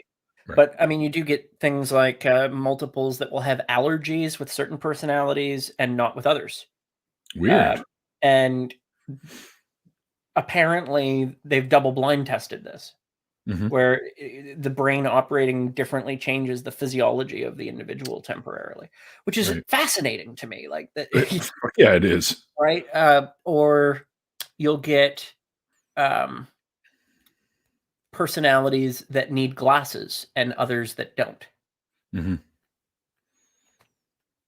right. But I mean, you do get things like multiples that will have allergies with certain personalities and not with others. Weird. Um, and apparently, they've double blind tested this, Hmm. where the brain operating differently changes the physiology of the individual temporarily, which is Right. fascinating to me. Like that, Yeah, it is. right? Or you'll get um, personalities that need glasses and others that don't. Hmm.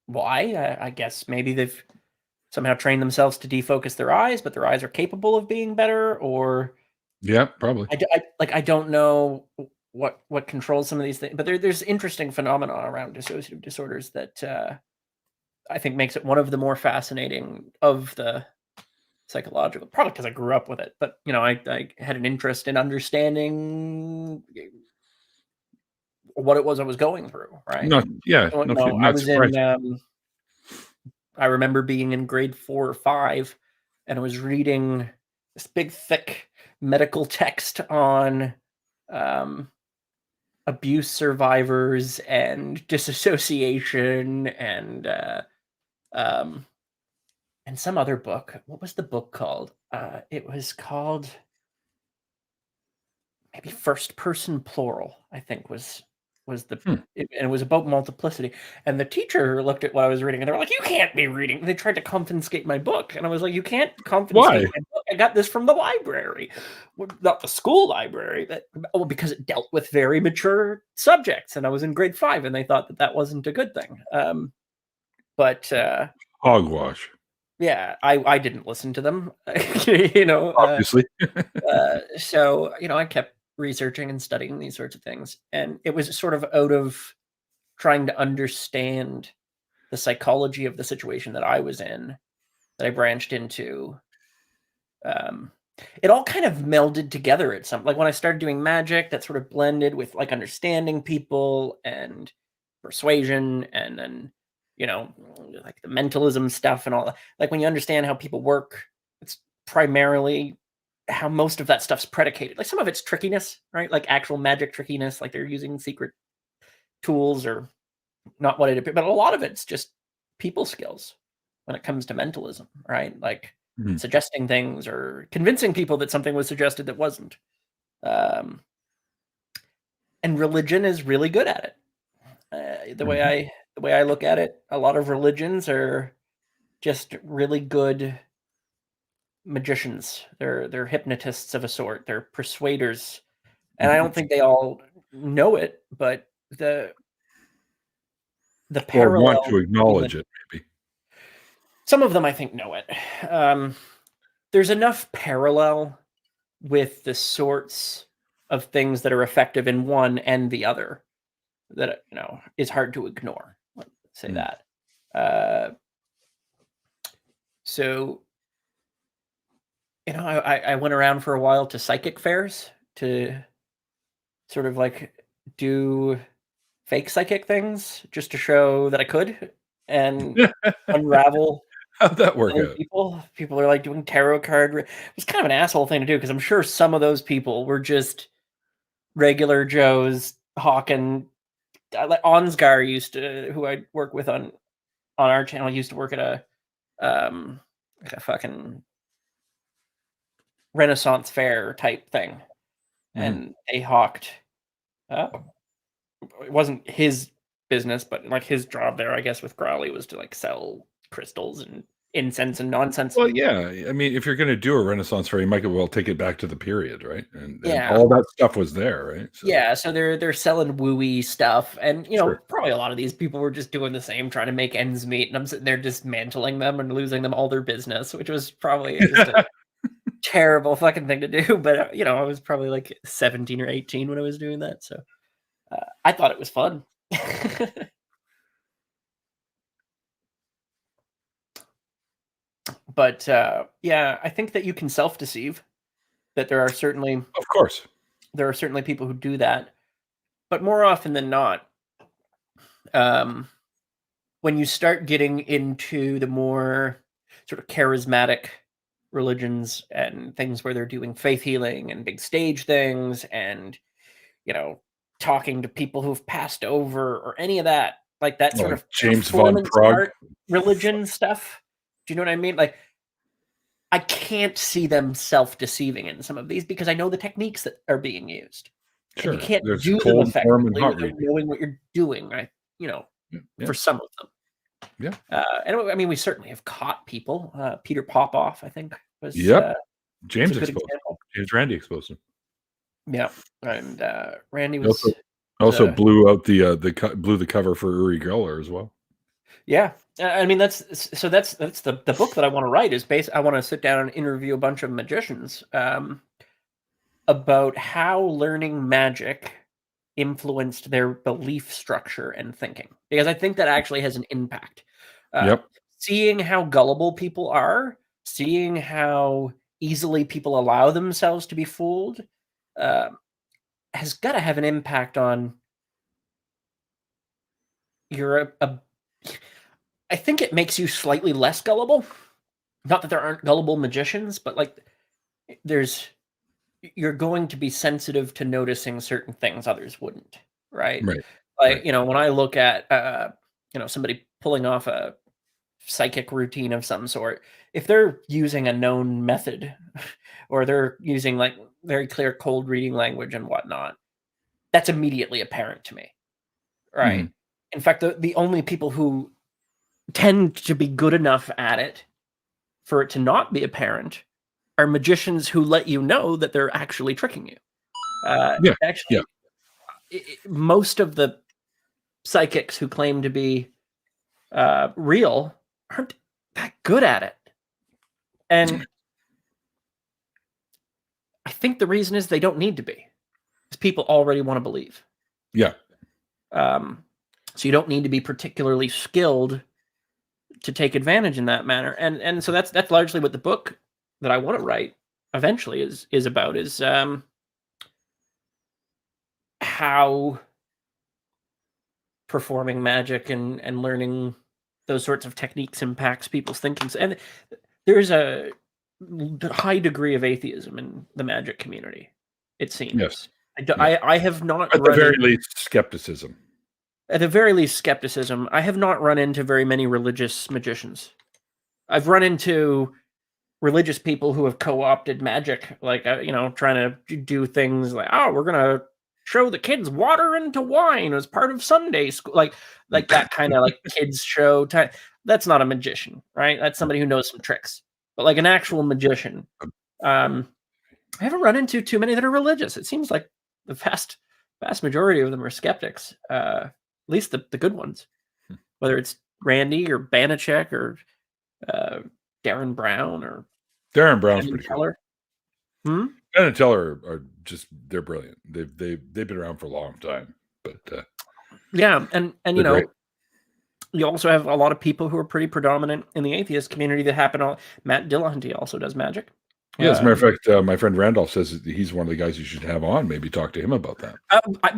Why? I guess maybe they've somehow trained themselves to defocus their eyes, but their eyes are capable of being better. Or Yeah, probably. I don't know what controls some of these things. But there's interesting phenomena around dissociative disorders that I think makes it one of the more fascinating of the psychological, probably because I grew up with it, but I had an interest in understanding what it was I was going through, right? Not yeah, So, no kidding, I not was in, surprising. I remember being in grade 4 or 5, and I was reading this big, thick medical text on um, abuse survivors and disassociation and um, and some other book. What was the book called? It was called maybe First Person Plural, I think was the Hmm. and it was about multiplicity. And the teacher looked at what I was reading and they were like, "You can't be reading." They tried to confiscate my book, and I was like, "You can't confiscate Why? my book. I got this from the library, well, not the school library." Because it dealt with very mature subjects, and I was in grade 5, and they thought that that wasn't a good thing. But Hogwash, yeah, I didn't listen to them, you know. obviously. So I kept researching and studying these sorts of things, and it was sort of out of trying to understand the psychology of the situation that I was in that I branched into. Um, it all kind of melded together at some, like when I started doing magic, that sort of blended with like understanding people and persuasion, and then like the mentalism stuff and all that. Like when you understand how people work, it's primarily how most of that stuff's predicated. Like some of it's trickiness, right? Like actual magic trickiness, like they're using secret tools or not what it appears, but a lot of it's just people skills when it comes to mentalism, right? Like Mhm. suggesting things or convincing people that something was suggested that wasn't. Um, and religion is really good at it. The way Mhm. I look at it, a lot of religions are just really good magicians. They're hypnotists of a sort. They're persuaders, and I Mhm. don't think they all know it, but the Or want parallel to between the acknowledge it, maybe. some of them I think know it. Um, there's enough parallel with the sorts of things that are effective in one and the other that is hard to ignore. Let's say Mm. that. Uh, so I went around for a while to psychic fairs to sort of like do fake psychic things just to show that I could and unravel How'd that work other out? people. People are like doing tarot card. It was kind of an asshole thing to do because I'm sure some of those people were just regular Joes hawking. Like Ansgar used to, who I work with on our channel, used to work at like a fucking Renaissance fair type thing, Mhm. and they hawked. Uh, it wasn't his business, but like his job there, I guess, with Crowley was to like sell crystals and incense and nonsense. Well, yeah. I mean, if you're gonna do a Renaissance fair, you might as well take it back to the period, right? And Yeah, all that stuff was there, right? So yeah. So they're selling wooey stuff, and sure. probably a lot of these people were just doing the same, trying to make ends meet. And I'm sitting there dismantling them and losing them all their business, which was probably just a terrible fucking thing to do. But I was probably like 17 or 18 when I was doing that, so I thought it was fun. But yeah, I think that you can self-deceive. That Of course. there are certainly people who do that, but more often than not, um, when you start getting into the more sort of charismatic religions and things where they're doing faith healing and big stage things and you know talking to people who've passed over or any of that, like that sort Like of James von performance Prague. art religion stuff. Do you know what I mean? Like I can't see them self-deceiving in some of these because I know the techniques that are being used. And you Sure. can't There's do them cold, warm, and effectively hot without reading. knowing what you're doing, right? Yeah. Yeah. For some of them. Yeah. And I mean, we certainly have caught people. Peter Popoff, I think, was Yep. was a James good exposed him. example. James Randi exposed him. Yeah, and Randy He also was also a blew out blew the cover for Uri Geller as well. yeah. I mean, that's the book that I want to write is based. I want to sit down and interview a bunch of magicians about how learning magic influenced their belief structure and thinking, because I think that actually has an impact. Uh, Yep. Seeing how gullible people are, seeing how easily people allow themselves to be fooled, uh, has got to have an impact on your. I think it makes you slightly less gullible. Not that there aren't gullible magicians, but like there's you're going to be sensitive to noticing certain things others wouldn't, right? Right. Like, Right. when I look at somebody pulling off a psychic routine of some sort, if they're using a known method or they're using like very clear cold reading language and whatnot, that's immediately apparent to me. Right. Mhm. In fact, the only people who tend to be good enough at it for it to not be apparent are magicians who let you know that they're actually tricking you. Yeah. Actually, most of the psychics who claim to be real aren't that good at it. And I think the reason is they don't need to be, because people already want to believe. Yeah. So you don't need to be particularly skilled to take advantage in that manner. And so that's largely what the book that I want to write eventually is about, is how performing magic and learning those sorts of techniques impacts people's thinking. And there's a high degree of atheism in the magic community, it seems. Yes. I have not At the very least, skepticism. At the very least, skepticism. I have not run into very many religious magicians. I've run into religious people who have co-opted magic, like, trying to do things like, oh, we're going to show the kids water into wine as part of Sunday school. Like that kind of like kids show type. That's not a magician, right? That's somebody who knows some tricks. But like an actual magician, I haven't run into too many that are religious. It seems like the vast majority of them are skeptics. At least the good ones, whether it's Randy or Banachek or Darren Brown or Darren Brown's pretty good. Ben and Teller are just, they're brilliant. They've been around for a long time. But yeah, and great. You also have a lot of people who are pretty predominant in the atheist community that happen on. Matt Dillahunty also does magic. Yeah, as a matter of fact, my friend Randolph says he's one of the guys you should have on. Maybe talk to him about that.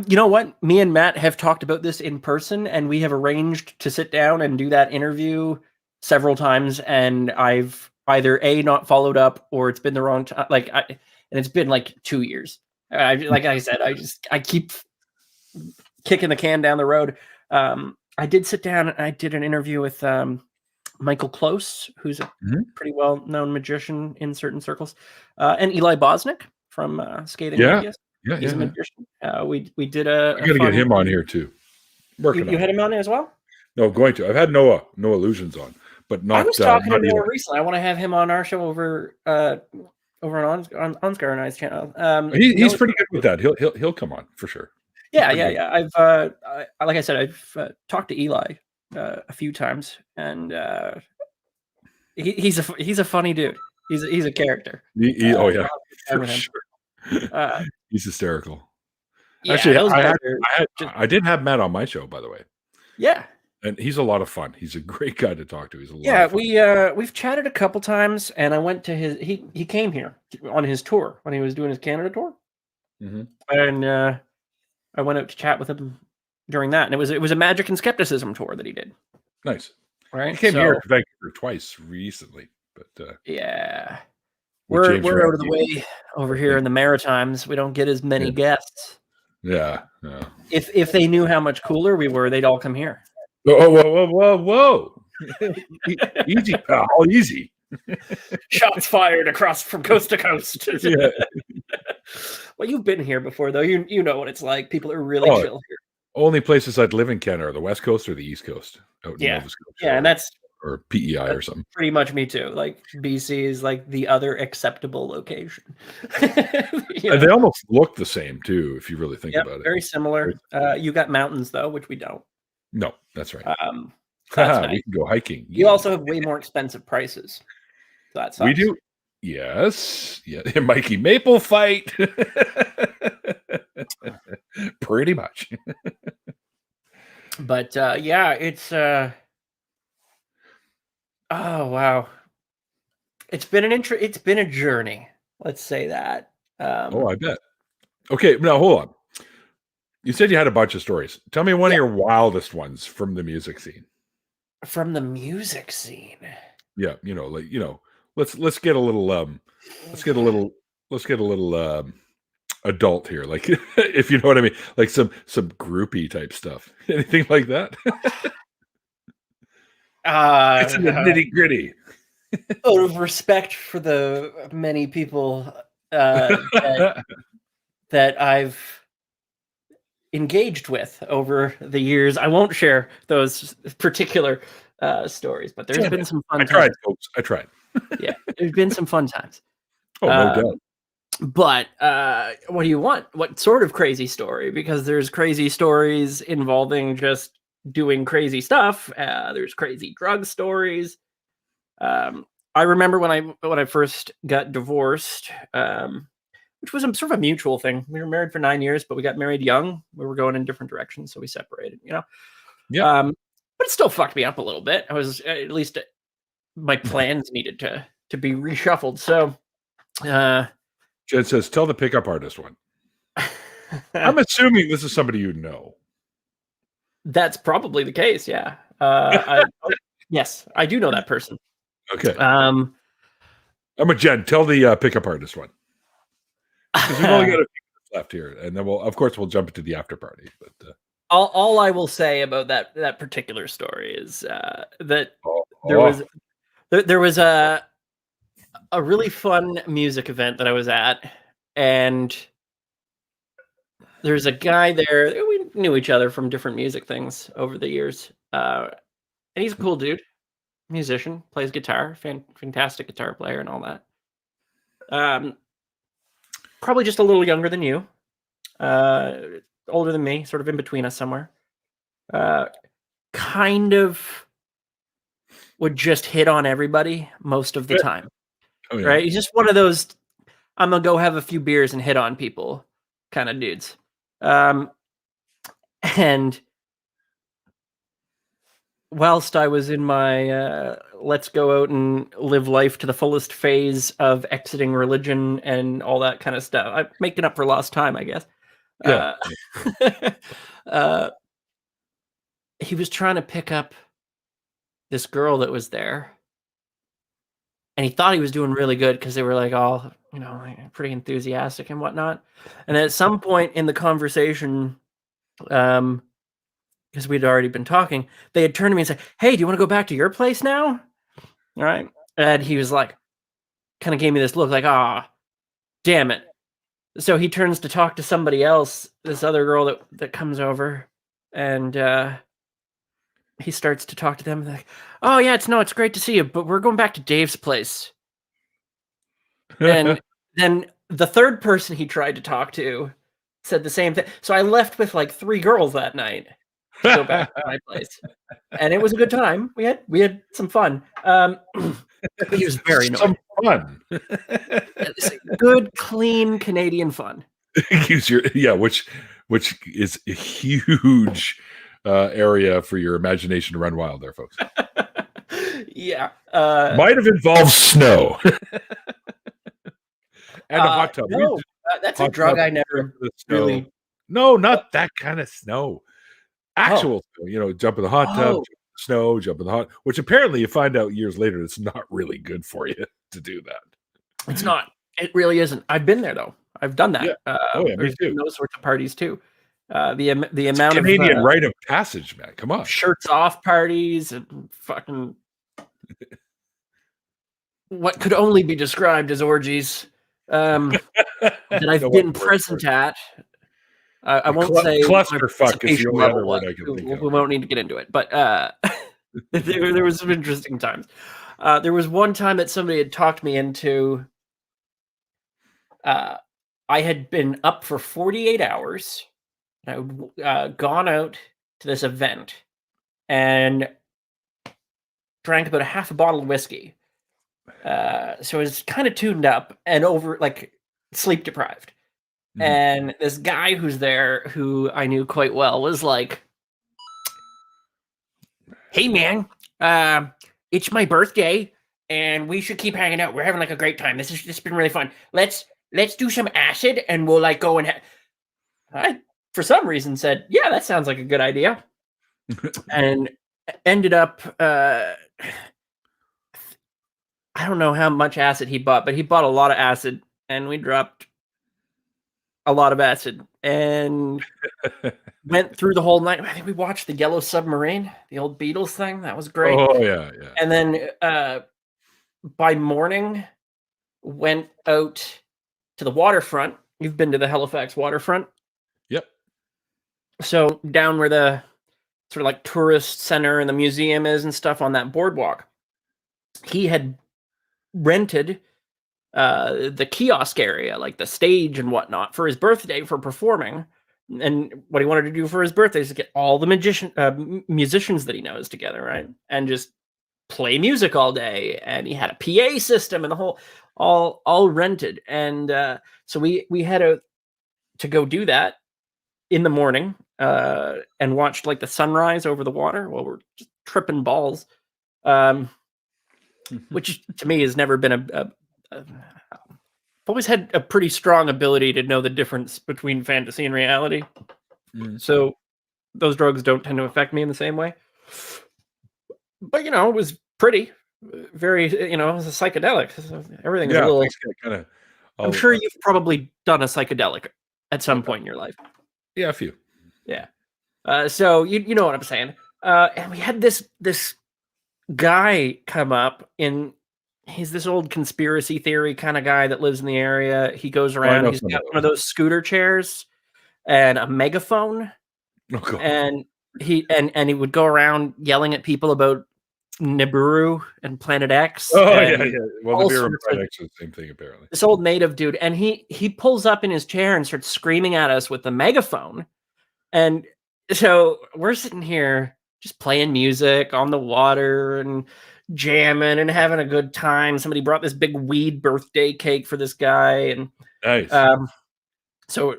You know what? Me and Matt have talked about this in person, and we have arranged to sit down and do that interview several times. And I've either not followed up, or it's been the wrong time. And it's been like 2 years. Like I said, I keep kicking the can down the road. I did sit down and I did an interview with Michael Close, who's a pretty well-known magician in certain circles, and Eli Bosnick from Scathing Atheist. He's a magician. We did a. I got to get him on here too. You had him on as well? No, going to. I've had Noah Illusions on, but not. I was talking to Noah recently. I want to have him on our show over on Ansgar and I's channel. He's pretty good with that. He'll come on for sure. Yeah. I've like I said, I've talked to Eli a few times, and he's a funny dude. He's a character. Oh yeah, for sure. He's hysterical. Yeah, actually, I did have Matt on my show, by the way. Yeah, and he's a lot of fun. He's a great guy to talk to. He's a lot of fun. We've chatted a couple times, and I went to his. He came here on his tour when he was doing his Canada tour, and I went out to chat with him during that, and it was a magic and skepticism tour that he did. Nice, right? He came here to Vancouver twice recently, but yeah, we're out of the way over here in the Maritimes. We don't get as many guests. Yeah. If they knew how much cooler we were, they'd all come here. Whoa! Easy, pal. Easy. Shots fired across from coast to coast. Yeah. Well, you've been here before, though. You know what it's like. People are really chill here. Only places I'd live in Canada are the West Coast or the East Coast. Out in Nova Scotia, and that's or PEI or something. Pretty much me too. Like BC is like the other acceptable location. They almost look the same too, if you really think about it. Very similar. You got mountains though, which we don't. No, that's right. That's nice. We can go hiking. You also have way more expensive prices. That sucks. We do. Yes. Yeah. Mikey Maple fight. Pretty much. But it's oh wow. It's been a journey. Let's say that. I bet. Okay, now hold on. You said you had a bunch of stories. Tell me one of your wildest ones from the music scene. From the music scene. Yeah, let's get a little adult here, like if you know what I mean, like some groupie type stuff. Anything like that? It's in the nitty gritty. Out of respect for the many people that I've engaged with over the years, I won't share those particular stories, but there's been some fun I tried, times. folks. I tried. Yeah, there's been some fun times. Oh, no doubt. But what do you want? What sort of crazy story? Because there's crazy stories involving just doing crazy stuff. There's crazy drug stories. I remember when I first got divorced, which was sort of a mutual thing. We were married for 9 years, but we got married young. We were going in different directions, so we separated. Yeah. But it still fucked me up a little bit. I was at least my plans needed to be reshuffled. So. Jen says, tell the pickup artist one. I'm assuming this is somebody you know. That's probably the case, yeah. Yes, I do know that person. Okay. I'm a Jen. Tell the pickup artist one. Because we've only got a few minutes left here, and then we'll jump into the after party. But all I will say about that particular story is that there was a really fun music event that I was at, and there's a guy there. We knew each other from different music things over the years, and he's a cool dude, musician, plays guitar, fantastic guitar player, and all that. Probably just a little younger than you, older than me, sort of in between us somewhere. Kind of would just hit on everybody most of the time. Oh, yeah. Right? He's just one of those, I'm gonna go have a few beers and hit on people kind of dudes. And whilst I was in my let's go out and live life to the fullest phase of exiting religion and all that kind of stuff, I'm making up for lost time, I guess. Yeah. He was trying to pick up this girl that was there, and he thought he was doing really good because they were like all, pretty enthusiastic and whatnot. And at some point in the conversation, because we'd already been talking, they had turned to me and said, "Hey, do you want to go back to your place now?" All right. And he was like, kind of gave me this look like, damn it. So he turns to talk to somebody else, this other girl that comes over, and he starts to talk to them like, "Oh yeah, it's great to see you, but we're going back to Dave's place." And then the third person he tried to talk to said the same thing. So I left with like 3 girls that night to go back to my place, and it was a good time. We had some fun. He was very annoying. Some fun. Good, clean Canadian fun. Which is a huge area for your imagination to run wild there, folks. Yeah. Might have involved snow. And a hot tub. No, that's a drug I never really... No, not that kind of snow. Actual snow, jump in the hot tub, snow, jump in the hot, which apparently you find out years later it's not really good for you to do that. It's not. It really isn't. I've been there though. I've done that. Yeah. Me too. Those sorts of parties too. The amount of Canadian rite of passage, man. Come on. Shirts off parties and fucking what could only be described as orgies that I've been present at. I won't say clusterfuck is the only other word I can think of. We won't need to get into it, but there was some interesting times. There was one time that somebody had talked me into. I had been up for 48 hours. And I had gone out to this event and drank about a half a bottle of whiskey. So I was kind of tuned up and sleep deprived. Mm-hmm. And this guy who's there, who I knew quite well, was like, "Hey man, it's my birthday and we should keep hanging out. We're having a great time. This has been really fun. Let's do some acid and we'll go and I, for some reason, said, "Yeah, that sounds like a good idea." And ended up, I don't know how much acid he bought, but he bought a lot of acid, and we dropped a lot of acid and went through the whole night. I think we watched the Yellow Submarine, the old Beatles thing. That was great. Oh yeah. And then by morning, went out to the waterfront. You've been to the Halifax waterfront? Yep. So down where the sort of like tourist center and the museum is and stuff on that boardwalk, he had rented the kiosk area, like the stage and whatnot, for his birthday for performing. And what he wanted to do for his birthday is to get all the musicians that he knows together, right? And just play music all day. And he had a PA system and the whole, all rented. And so we had to go do that in the morning and watched like the sunrise over the water while we're just tripping balls. Which to me has never been I've always had a pretty strong ability to know the difference between fantasy and reality. So those drugs don't tend to affect me in the same way. But, it was pretty, very, it was a psychedelic. So everything is a little... kind of... I'm sure you've probably done a psychedelic at some point in your life. Yeah, a few. Yeah. So you know what I'm saying. And we had this guy come up he's this old conspiracy theory kind of guy that lives in the area. He goes around, he's got one of those scooter chairs and a megaphone. Oh, and he would go around yelling at people about Nibiru and Planet X. Oh, yeah. Well, Nibiru and Planet X is the same thing, apparently. This old native dude. And he pulls up in his chair and starts screaming at us with the megaphone. And so we're sitting here just playing music on the water and jamming and having a good time. Somebody brought this big weed birthday cake for this guy. And nice. So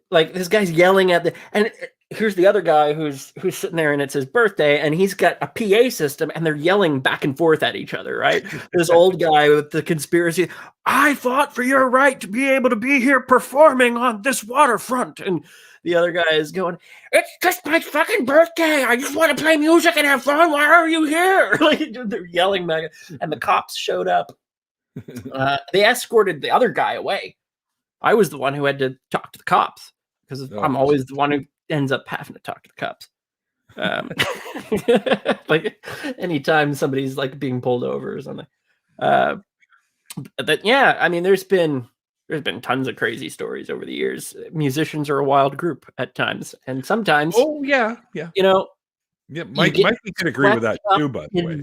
like this guy's yelling at and here's the other guy who's sitting there and it's his birthday and he's got a PA system and they're yelling back and forth at each other, right? This old guy with the conspiracy, I fought for your right to be able to be here performing on this waterfront. And the other guy is going, it's just my fucking birthday. I just want to play music and have fun. Why are you here? Like they're yelling back. And the cops showed up. They escorted the other guy away. I was the one who had to talk to the cops because I'm always the one who ends up having to talk to the cops. Like anytime somebody's like being pulled over or something. But yeah, I mean, there's been tons of crazy stories over the years. Musicians are a wild group at times, and sometimes. Oh yeah. Yeah, Mike can agree with that too. By the way,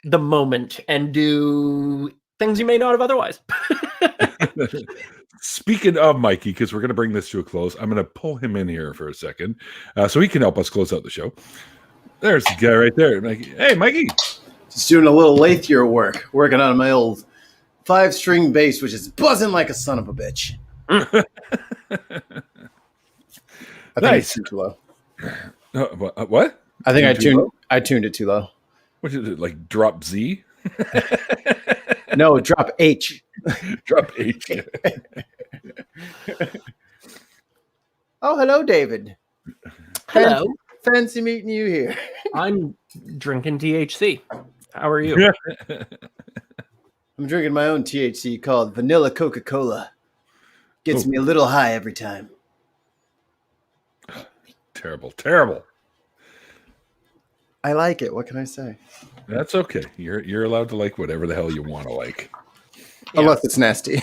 the moment and do things you may not have otherwise. Speaking of Mikey, because we're going to bring this to a close, I'm going to pull him in here for a second so he can help us close out the show. There's the guy right there. Hey, Mikey. Just doing a little lathier work, working on my old 5-string bass, which is buzzing like a son of a bitch. I think Nice. it's too low. What? I think I tuned it too low. What is it, like drop Z? No, drop H. Drop H. Oh, hello, David. Hello. Fancy meeting you here. I'm drinking THC. How are you? I'm drinking my own THC called Vanilla Coca-Cola. Gets me a little high every time. Terrible. I like it. What can I say? That's okay. You're allowed to like whatever the hell you want to like. Yeah. Unless it's nasty.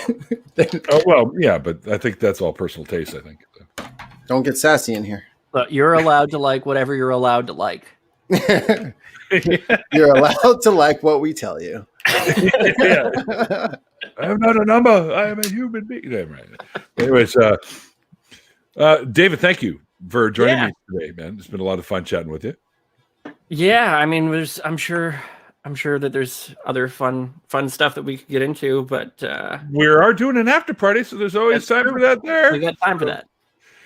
Oh, well, yeah, but I think that's all personal taste, I think. Don't get sassy in here. But you're allowed to like whatever you're allowed to like. You're allowed to like what we tell you. Yeah. I am not a number. I am a human being. Yeah, right. Anyways, David, thank you for joining me today, man. It's been a lot of fun chatting with you. Yeah, I mean, I'm sure that there's other fun stuff that we could get into, but we are doing an after party, so there's always time for that there. We got time for that.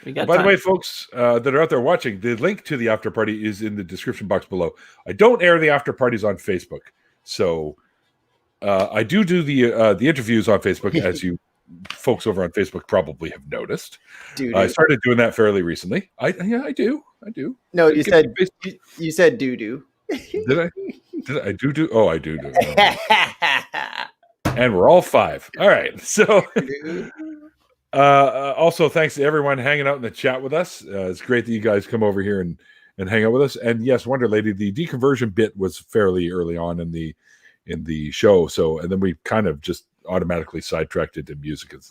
By the way, folks that are out there watching, the link to the after party is in the description box below. I don't air the after parties on Facebook, so I do the interviews on Facebook, as you folks over on Facebook probably have noticed. I started doing that fairly recently. I do. No, you said doo-doo. Did I do? Oh, I do. And we're all 5. All right. So also thanks to everyone hanging out in the chat with us. It's great that you guys come over here and hang out with us. And yes, Wonder Lady, the deconversion bit was fairly early on in the show. So, and then we kind of just automatically sidetracked into music and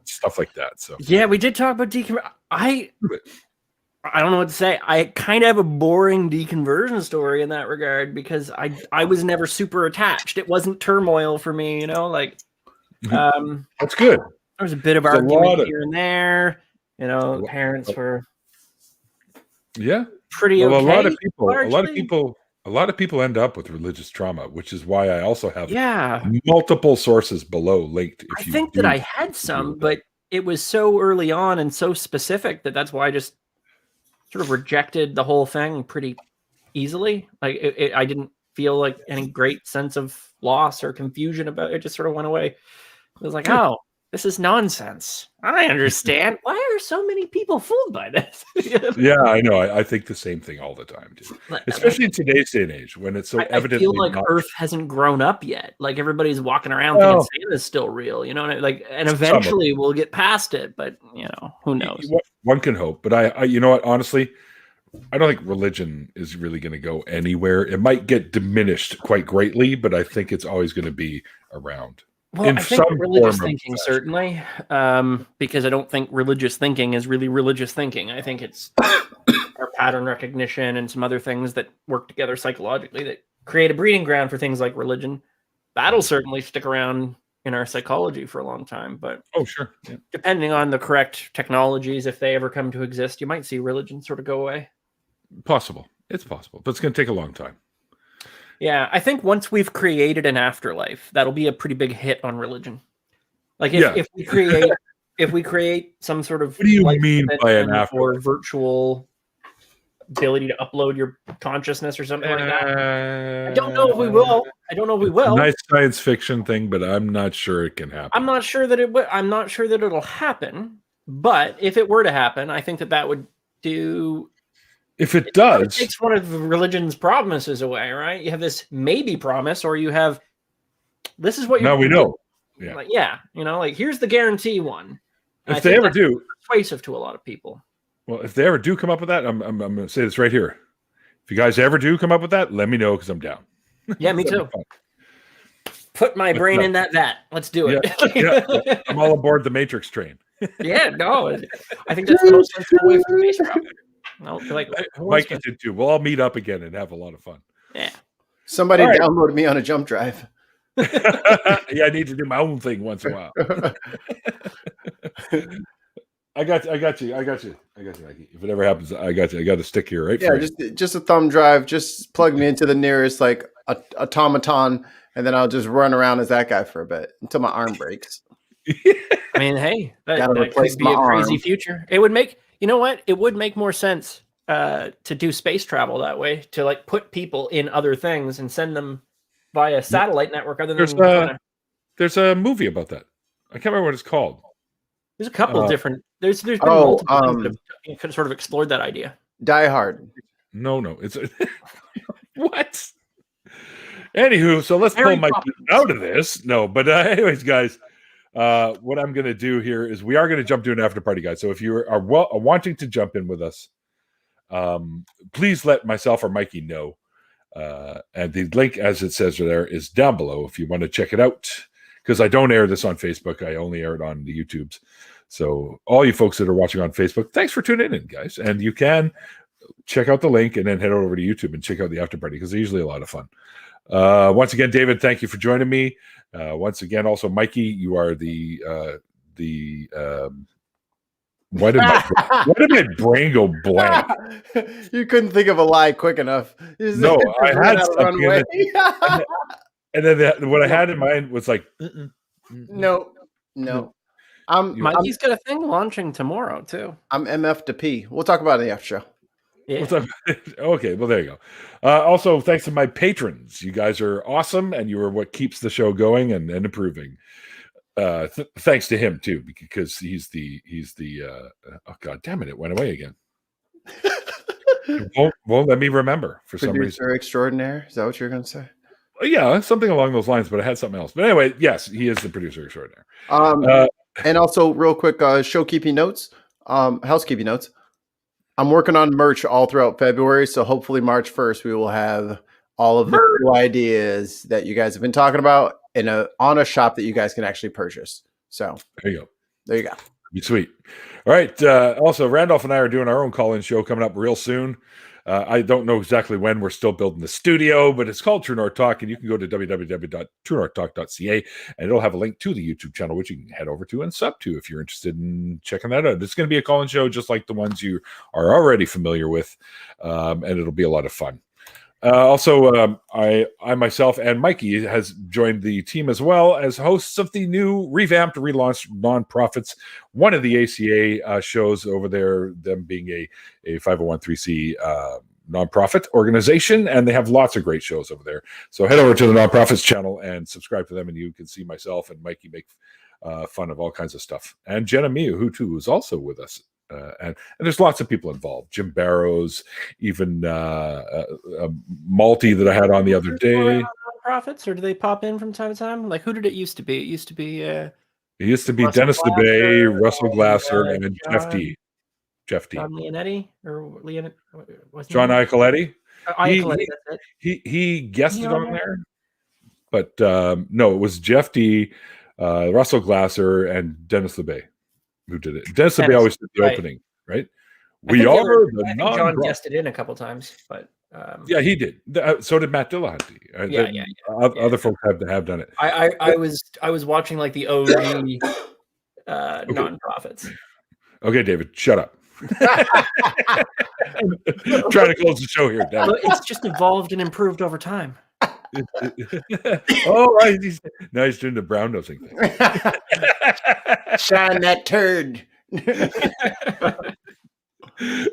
stuff like that. So yeah, we did talk about deconversion. I don't know what to say. I kind of have a boring deconversion story in that regard because I was never super attached. It wasn't turmoil for me, you know, like that's good. There was a bit of argument here and there, you know, parents were pretty okay. A lot of people end up with religious trauma, which is why I also have multiple sources below linked. I think that I had some, but it was so early on and so specific that's why I just sort of rejected the whole thing pretty easily. Like I didn't feel like any great sense of loss or confusion about it. It just sort of went away. It was like, oh, this is nonsense. I understand. Why are so many people fooled by this? Yeah, I know. I think the same thing all the time, too. Especially in today's day and age when it's so evidently. I feel like Earth hasn't grown up yet. Like everybody's walking around thinking Santa's still real, you know, and eventually we'll get past it. But you know, who knows? One can hope. But I you know what? Honestly, I don't think religion is really going to go anywhere. It might get diminished quite greatly, but I think it's always going to be around. Well, I think religious thinking, certainly, because I don't think religious thinking is really religious thinking. I think it's our pattern recognition and some other things that work together psychologically that create a breeding ground for things like religion. That'll certainly stick around in our psychology for a long time. But sure. Yeah. Depending on the correct technologies, if they ever come to exist, you might see religion sort of go away. Possible. It's possible, but it's going to take a long time. Yeah, I think once we've created an afterlife, that'll be a pretty big hit on religion. Like if we create some sort of what do you mean by an afterlife? Or virtual ability to upload your consciousness or something like that. I don't know if we will. Nice science fiction thing, but I'm not sure it can happen. I'm not sure that it'll happen. But if it were to happen, I think that would do. If it does, it takes one of the religion's promises away, right? You have this maybe promise, or you have this is what you. Now we know. Yeah. Like, you know, like here's the guarantee one. If they ever do, persuasive to a lot of people. Well, if they ever do come up with that, I'm going to say this right here. If you guys ever do come up with that, let me know because I'm down. Yeah, me too. Put my brain in that vat. Let's do it. Yeah. I'm all aboard the Matrix train. Yeah, no, I think that's the most sensible way for space travel. No, Mikey did too. We'll all meet up again and have a lot of fun. Yeah. Somebody downloaded me on a jump drive. Yeah, I need to do my own thing once in a while. I got you, Mikey. If it ever happens, I got you. I got a stick here, right? Yeah, just a thumb drive. Just plug me into the nearest automaton, and then I'll just run around as that guy for a bit until my arm breaks. I mean, hey, that could be a crazy future. It would make. You know what? It would make more sense to do space travel that way, to put people in other things and send them via satellite network. Other than there's a movie about that. I can't remember what it's called. There's a couple of different. There's been multiple things that have sort of explored that idea. Die Hard. No, it's what? Anywho, so let's pull Mike out of this. No, but anyways, guys. What I'm going to do here is we are going to jump to an after party, guys. So if you are wanting to jump in with us, please let myself or Mikey know. And the link, as it says there, is down below if you want to check it out. Because I don't air this on Facebook. I only air it on the YouTubes. So all you folks that are watching on Facebook, thanks for tuning in, guys. And you can check out the link and then head over to YouTube and check out the after party because they're usually a lot of fun. Once again, David, thank you for joining me. Once again, also Mikey, you are why did my brain go blank? You couldn't think of a lie quick enough. No, I had something. And then what I had in mind was like, no. Mikey's got a thing launching tomorrow too. I'm MF to P. We'll talk about it in the after show. Yeah. Okay, well, there you go. Also, thanks to my patrons. You guys are awesome, and you are what keeps the show going and improving. Thanks to him, too, because he's the oh, God damn it went away again. Won't let me remember for some reason. Producer extraordinaire? Is that what you're going to say? Yeah, something along those lines, but I had something else. But anyway, yes, he is the producer extraordinaire. And also, real quick, housekeeping notes. I'm working on merch all throughout February, so hopefully March 1st we will have all of the cool ideas that you guys have been talking about on a shop that you guys can actually purchase. So there you go. There you go. Be sweet. All right. Also, Randolph and I are doing our own call-in show coming up real soon. I don't know exactly when. We're still building the studio, but it's called True North Talk, and you can go to www.truenorthtalk.ca, and it'll have a link to the YouTube channel, which you can head over to and sub to if you're interested in checking that out. It's going to be a call-in show just like the ones you are already familiar with, and it'll be a lot of fun. Also, I myself and Mikey has joined the team as well as hosts of the new revamped, relaunched Nonprofits, one of the ACA shows over there, them being a 501c nonprofit organization, and they have lots of great shows over there. So head over to the Nonprofits channel and subscribe to them, and you can see myself and Mikey make fun of all kinds of stuff. And Jenna Miu, who is also with us. And there's lots of people involved. Jim Barrows, even Malty that I had on the other day. Nonprofits, or do they pop in from time to time? Like, who did it used to be? It used to be Dennis DeBay, Russell Glasser, and Jeff D. John Leonetti or John Icoletti. Icoletti, he guested on there, but no, it was Jeff D, Russell Glasser, and Dennis DeBay who did it. Dennis DeBay always did the opening, right? We are the non. John guested in a couple times, but yeah, he did. So did Matt Dillahunty. Other folks have done it. I was watching like the OG nonprofits. Okay, David, shut up. Trying to close the show here, David. It's just evolved and improved over time. Oh, right. Now he's doing the brown nosing thing. Shine that turd.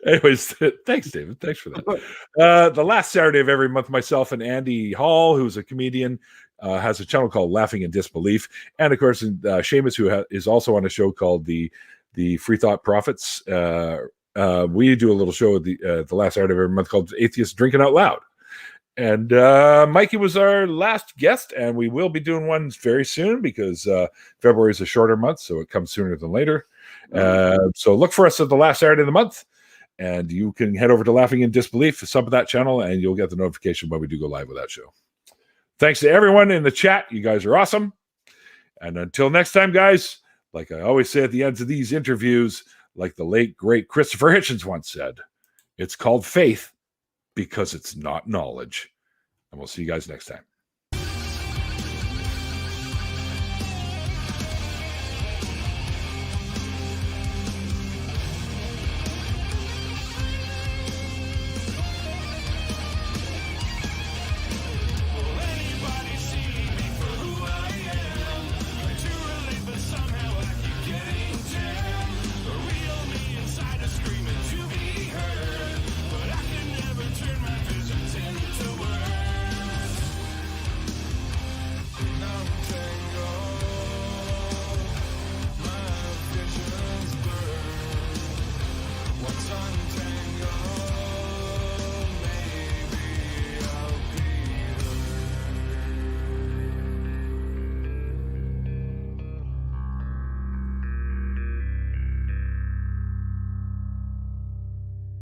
Anyways, thanks, David. Thanks for that. The last Saturday of every month, myself and Andy Hall, who's a comedian, has a channel called Laughing in Disbelief. And of course, Seamus, who is also on a show called the Free Thought Prophets. We do a little show at the last Saturday of every month called Atheist Drinking Out Loud. And Mikey was our last guest, and we will be doing one very soon because February is a shorter month, so it comes sooner than later. So look for us at the last Saturday of the month, and you can head over to Laughing in Disbelief, sub that channel, and you'll get the notification when we do go live with that show. Thanks to everyone in the chat. You guys are awesome. And until next time, guys, like I always say at the ends of these interviews, like the late, great Christopher Hitchens once said, it's called faith because it's not knowledge. And we'll see you guys next time.